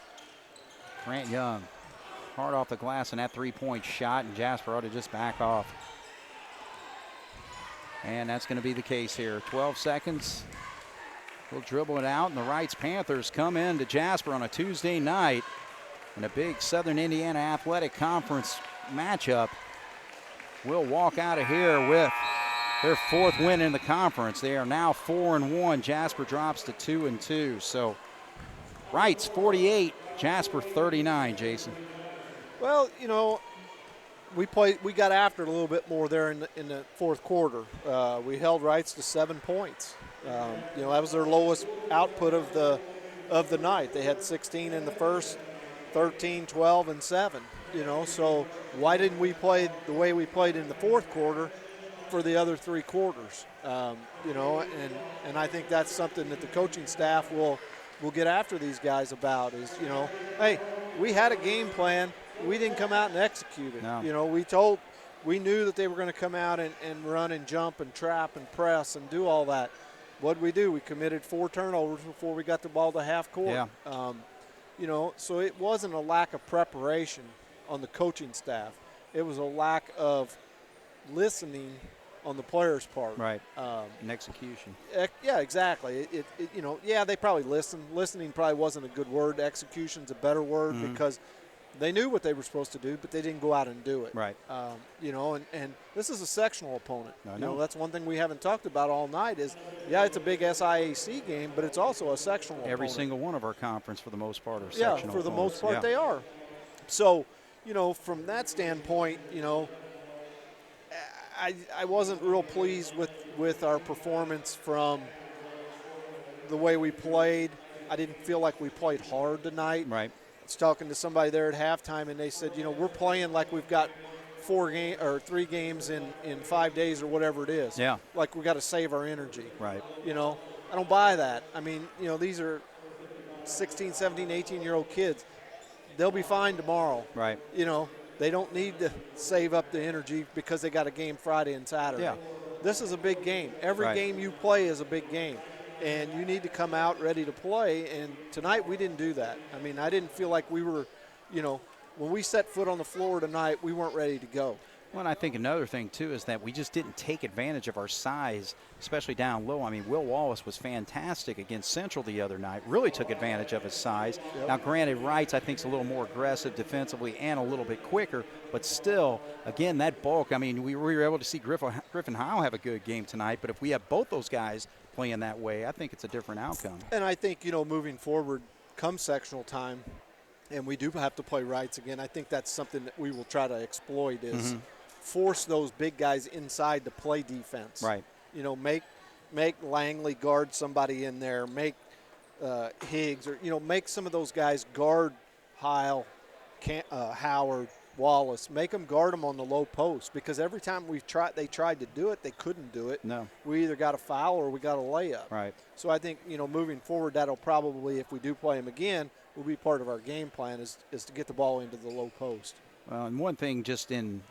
Grant Young, hard off the glass and that 3-point shot, and Jasper ought to just back off. And that's going to be the case here. 12 seconds. We'll dribble it out, and the Reitz Panthers come in to Jasper on a Tuesday night in a big Southern Indiana Athletic Conference matchup. We'll walk out of here with their 4th win in the conference. They are now 4-1. Jasper drops to 2-2. So Reitz 48, Jasper 39, Jason. Well, we got after it a little bit more there in the fourth quarter. We held Reitz to 7 points. That was their lowest output of the night. They had 16 in the first, 13, 12, and 7. So why didn't we play the way we played in the fourth quarter for the other 3 quarters? And I think that's something that the coaching staff will get after these guys about is, hey, we had a game plan. We didn't come out and execute it. No. We knew that they were going to come out and run and jump and trap and press and do all that. What did we do? We committed 4 turnovers before we got the ball to half court. Yeah. So it wasn't a lack of preparation on the coaching staff. It was a lack of listening on the players' part. Right. And execution. Yeah, exactly. They probably listened. Listening probably wasn't a good word. Execution's a better word because they knew what they were supposed to do, but they didn't go out and do it. Right. And this is a sectional opponent. I know. That's one thing we haven't talked about all night is, it's a big SIAC game, but it's also a sectional opponent. Every single one of our conference, for the most part, are sectional opponents. Yeah, for the most part, yeah. They are. So, from that standpoint, I wasn't real pleased with our performance from the way we played. I didn't feel like we played hard tonight. Right. was talking to somebody there at halftime, and they said, we're playing like we've got 3 games in 5 days or whatever it is. Yeah. Like we got to save our energy. Right. I don't buy that. I mean, these are 16, 17, 18-year-old kids. They'll be fine tomorrow. Right. They don't need to save up the energy because they got a game Friday and Saturday. Yeah. This is a big game. Every game you play is a big game, and you need to come out ready to play. And tonight we didn't do that. I mean, I didn't feel like we were, when we set foot on the floor tonight, we weren't ready to go. Well, and I think another thing, too, is that we just didn't take advantage of our size, especially down low. I mean, Will Wallace was fantastic against Central the other night, really took advantage of his size. Yep. Now, granted, Reitz, I think, is a little more aggressive defensively and a little bit quicker, but still, again, that bulk, I mean, we were able to see Griffin Howell have a good game tonight, but if we have both those guys playing that way, I think it's a different outcome. And I think, moving forward, come sectional time, and we do have to play Reitz again, I think that's something that we will try to exploit is force those big guys inside to play defense. Right. Make Langley guard somebody in there, make Higgs, or, make some of those guys guard Howell, Howard, Wallace. Make them guard them on the low post because every time they tried to do it, they couldn't do it. No. We either got a foul or we got a layup. Right. So I think, moving forward, that'll probably, if we do play them again, will be part of our game plan is to get the ball into the low post. Well, and one thing just in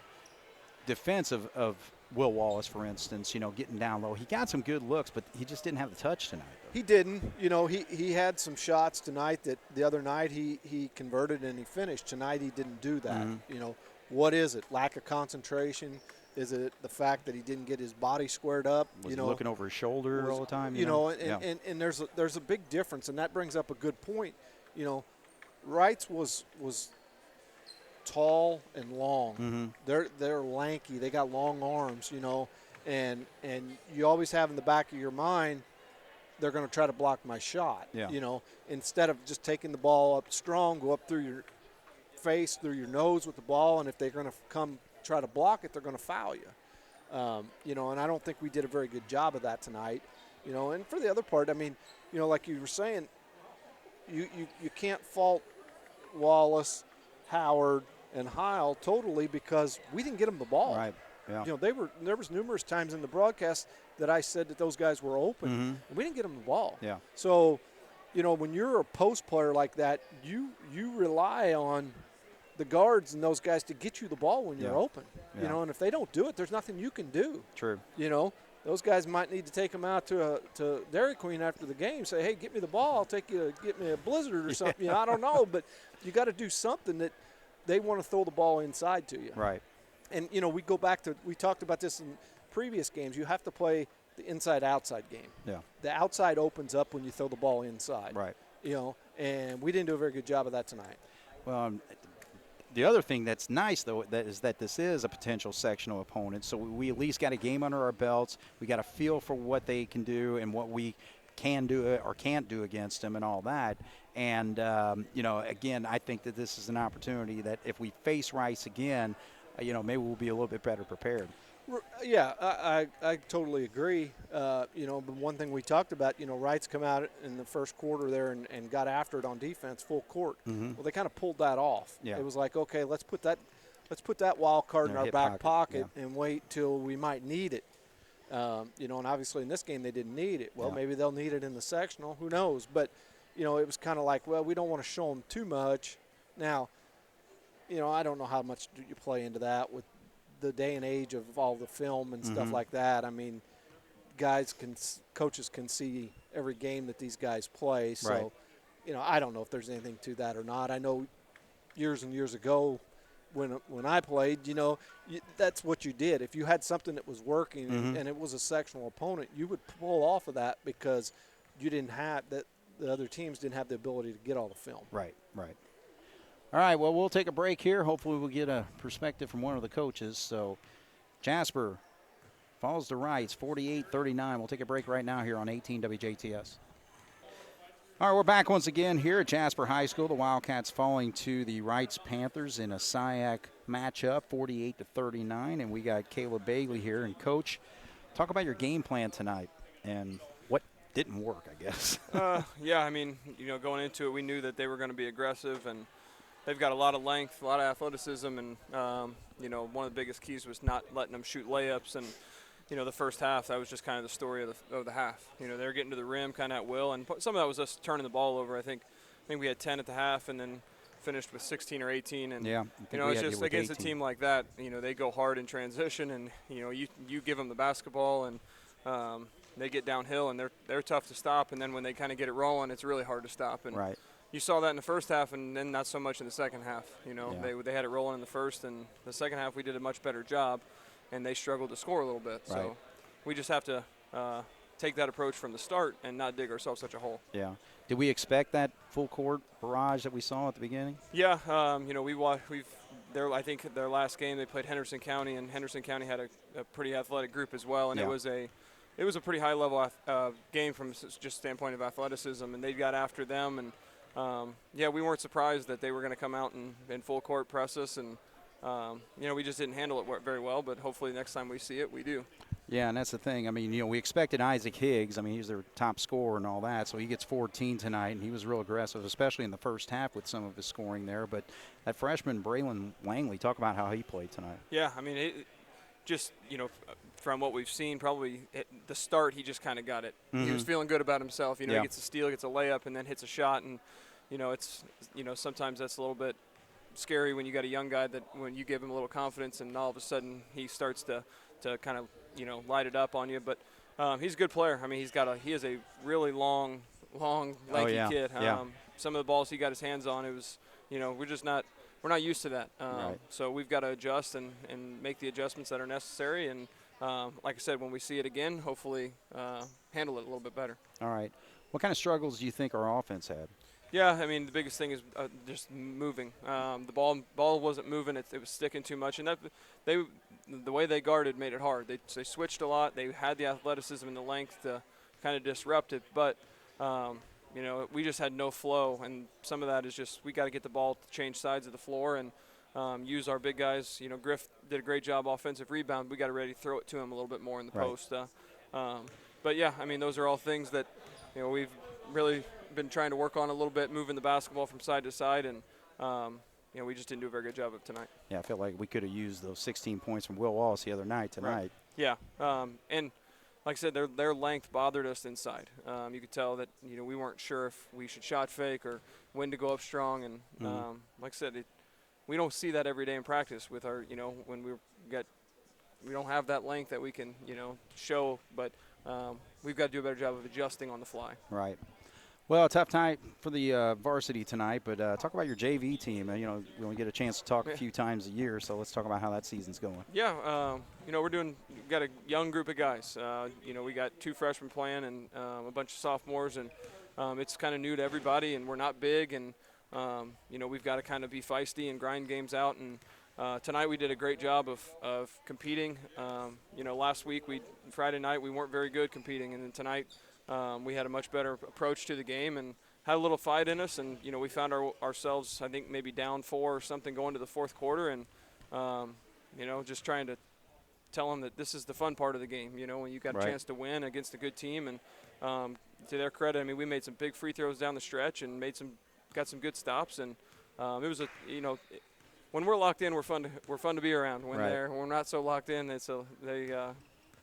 defense of Will Wallace, for instance, getting down low, he got some good looks, but he just didn't have the touch tonight. He didn't. He had some shots tonight that the other night he converted and he finished. Tonight he didn't do that. What is it? Lack of concentration? Is it the fact that he didn't get his body squared up? Was he looking over his shoulder all the time? And there's a big difference, and that brings up a good point. Reitz was tall and long. They're lanky. They got long arms, and you always have in the back of your mind they're going to try to block my shot. Instead of just taking the ball up strong, go up through your face, through your nose with the ball, and if they're going to come try to block it, they're going to foul you. And I don't think we did a very good job of that tonight. And for the other part, I mean, like you were saying, you can't fault Wallace, Howard, and Heil totally because we didn't get them the ball. Right. Yeah. There was numerous times in the broadcast that I said that those guys were open, and we didn't get them the ball. Yeah. So, when you're a post player like that, you rely on the guards and those guys to get you the ball when you're open. Yeah. And if they don't do it, there's nothing you can do. True. Those guys might need to take them out to Dairy Queen after the game. Say, hey, get me the ball. I'll take you to get me a Blizzard or something. I don't know, but you got to do something that they want to throw the ball inside to you. Right. And, we go back to – we talked about this in previous games. You have to play the inside-outside game. Yeah. The outside opens up when you throw the ball inside. Right. And we didn't do a very good job of that tonight. Well, the other thing that's nice, though, is that this is a potential sectional opponent. So we at least got a game under our belts. We got a feel for what they can do and what we can do or can't do against them and all that. And, again, I think that this is an opportunity that if we face Rice again, maybe we'll be a little bit better prepared. Yeah, I totally agree. But one thing we talked about, Wright's come out in the first quarter there and got after it on defense full court. Well, they kind of pulled that off. Yeah. It was like, okay, let's put that wild card in our back pocket yeah. and wait till we might need it. And obviously in this game they didn't need it. Well, maybe they'll need it in the sectional. Who knows? But, it was kind of like, well, we don't want to show them too much. Now, I don't know how much you play into that with the day and age of all the film and stuff like that. I mean, coaches can see every game that these guys play. So, right. I don't know if there's anything to that or not. I know years and years ago when I played, that's what you did. If you had something that was working and it was a sectional opponent, you would pull off of that because you didn't have that. The other teams didn't have the ability to get all the film. Right. All right, well, we'll take a break here. Hopefully we'll get a perspective from one of the coaches. So Jasper falls to Reitz, 48-39. We'll take a break right now here on 18 WJTS. All right, we're back once again here at Jasper High School. The Wildcats falling to the Reitz Panthers in a SIAC matchup, 48-39. And we got Caleb Bailey here. And, Coach, talk about your game plan tonight and what didn't work, I guess. Yeah, I mean, going into it, we knew that they were going to be aggressive, and they've got a lot of length, a lot of athleticism, and one of the biggest keys was not letting them shoot layups. And the first half, that was just kind of the story of the half. They were getting to the rim kind of at will, and some of that was us turning the ball over. I think we had 10 at the half, and then finished with 16 or 18. And it's just against 18. A team like that, they go hard in transition, and you give them the basketball, and they get downhill, and they're tough to stop. And then when they kind of get it rolling, it's really hard to stop. And you saw that in the first half, and then not so much in the second half. They had it rolling in the first, and the second half we did a much better job, and they struggled to score a little bit. So we just have to take that approach from the start and not dig ourselves such a hole. Yeah. Did we expect that full court barrage that we saw at the beginning? Yeah. I think their last game they played Henderson County, and Henderson County had a pretty athletic group as well, and it was a pretty high level game from just standpoint of athleticism, and they got after them, and we weren't surprised that they were going to come out and in full court press us, and we just didn't handle it very well, but hopefully next time we see it, we do. Yeah, and that's the thing. I mean, we expected Isaac Higgs. I mean, he's their top scorer and all that, so he gets 14 tonight, and he was real aggressive, especially in the first half with some of his scoring there. But that freshman, Braylon Langley, talk about how he played tonight. Yeah, I mean, from what we've seen, probably at the start, he just kind of got it. He was feeling good about himself. He gets a steal, gets a layup, and then hits a shot. And, sometimes that's a little bit scary when you got a young guy that when you give him a little confidence and all of a sudden he starts to kind of, light it up on you. But he's a good player. I mean, he is a really long, lanky kid. Some of the balls he got his hands on, it was, we're not used to that. So we've got to adjust and make the adjustments that are necessary. And like I said, when we see it again, hopefully handle it a little bit better. All right. What kind of struggles do you think our offense had? Yeah, I mean, the biggest thing is just moving. The ball wasn't moving. It was sticking too much. And the way they guarded made it hard. They switched a lot. They had the athleticism and the length to kind of disrupt it. But, we just had no flow. And some of that is just we got to get the ball to change sides of the floor and use our big guys. Griff did a great job offensive rebound. We got to ready to throw it to him a little bit more in the post. But, yeah, I mean, those are all things that, we've really – been trying to work on a little bit, moving the basketball from side to side, and we just didn't do a very good job of it tonight. Yeah, I feel like we could have used those 16 points from Will Wallace the other night tonight. Right. Yeah, and like I said, their length bothered us inside. You could tell that we weren't sure if we should shot fake or when to go up strong, and like I said, we don't see that every day in practice with our when we don't have that length that we can show, but we've got to do a better job of adjusting on the fly. Right. Well, a tough night for the varsity tonight, but talk about your JV team. We only get a chance to talk a few times a year, so let's talk about how that season's going. Yeah, we've got a young group of guys. We got 2 freshmen playing and a bunch of sophomores, and it's kind of new to everybody, and we're not big, and we've got to kind of be feisty and grind games out. And tonight we did a great job of competing. Last week, Friday night, we weren't very good competing, and then tonight – we had a much better approach to the game and had a little fight in us, and we found ourselves, I think, maybe down 4 or something going to the fourth quarter, and just trying to tell them that this is the fun part of the game. When you got a chance to win against a good team, and to their credit, I mean, we made some big free throws down the stretch and got some good stops, and it was when we're locked in, we're fun to be around. When we're not so locked in,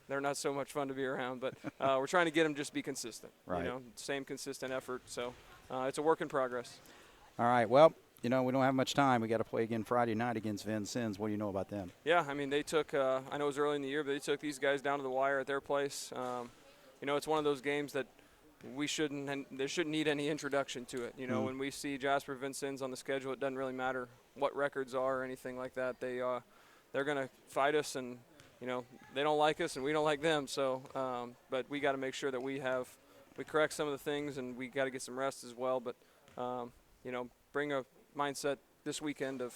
they're not so much fun to be around, but we're trying to get them just to be consistent. Same consistent effort. So it's a work in progress. All right. Well, we don't have much time. We got to play again Friday night against Vincennes. What do you know about them? Yeah, I mean, they took. I know it was early in the year, but they took these guys down to the wire at their place. It's one of those games that there shouldn't need any introduction to it. When we see Jasper Vincennes on the schedule, it doesn't really matter what records are or anything like that. They're going to fight us, and they don't like us and we don't like them. So, but we got to make sure that we correct some of the things, and we got to get some rest as well. But, bring a mindset this weekend of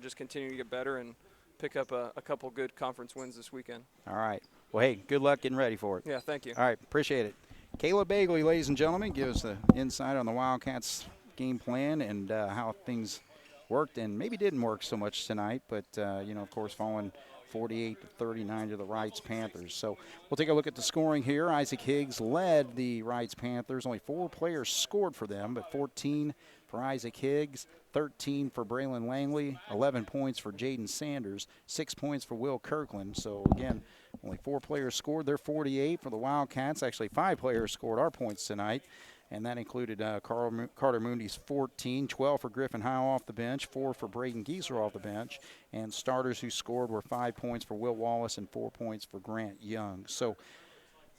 just continuing to get better and pick up a couple good conference wins this weekend. All right. Well, hey, good luck getting ready for it. Yeah, thank you. All right, appreciate it. Caleb Bagley, ladies and gentlemen, gives the insight on the Wildcats game plan and how things worked and maybe didn't work so much tonight, but, of course, falling 48-39 to the Reitz Panthers. So we'll take a look at the scoring here. Isaac Higgs led the Reitz Panthers. Only 4 players scored for them, but 14 for Isaac Higgs, 13 for Braylon Langley, 11 points for Jaden Sanders, 6 points for Will Kirkland. So, again, only 4 players scored. They're 48 for the Wildcats. Actually, 5 players scored our points tonight, and that included Carter Moondy's 14, 12 for Griffin Howe off the bench, 4 for Braden Gieser off the bench, and starters who scored were 5 points for Will Wallace and 4 points for Grant Young. So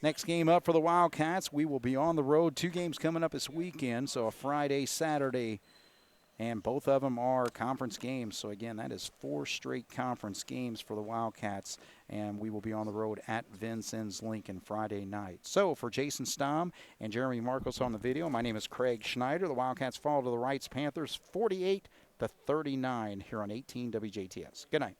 next game up for the Wildcats, we will be on the road. 2 games coming up this weekend, so a Friday, Saturday, and both of them are conference games. So, again, that is 4 straight conference games for the Wildcats, and we will be on the road at Vincennes Lincoln Friday night. So, for Jason Stamm and Jeremy Marcos on the video, my name is Craig Schneider. The Wildcats fall to the Reitz Panthers 48-39 here on 18 WJTS. Good night.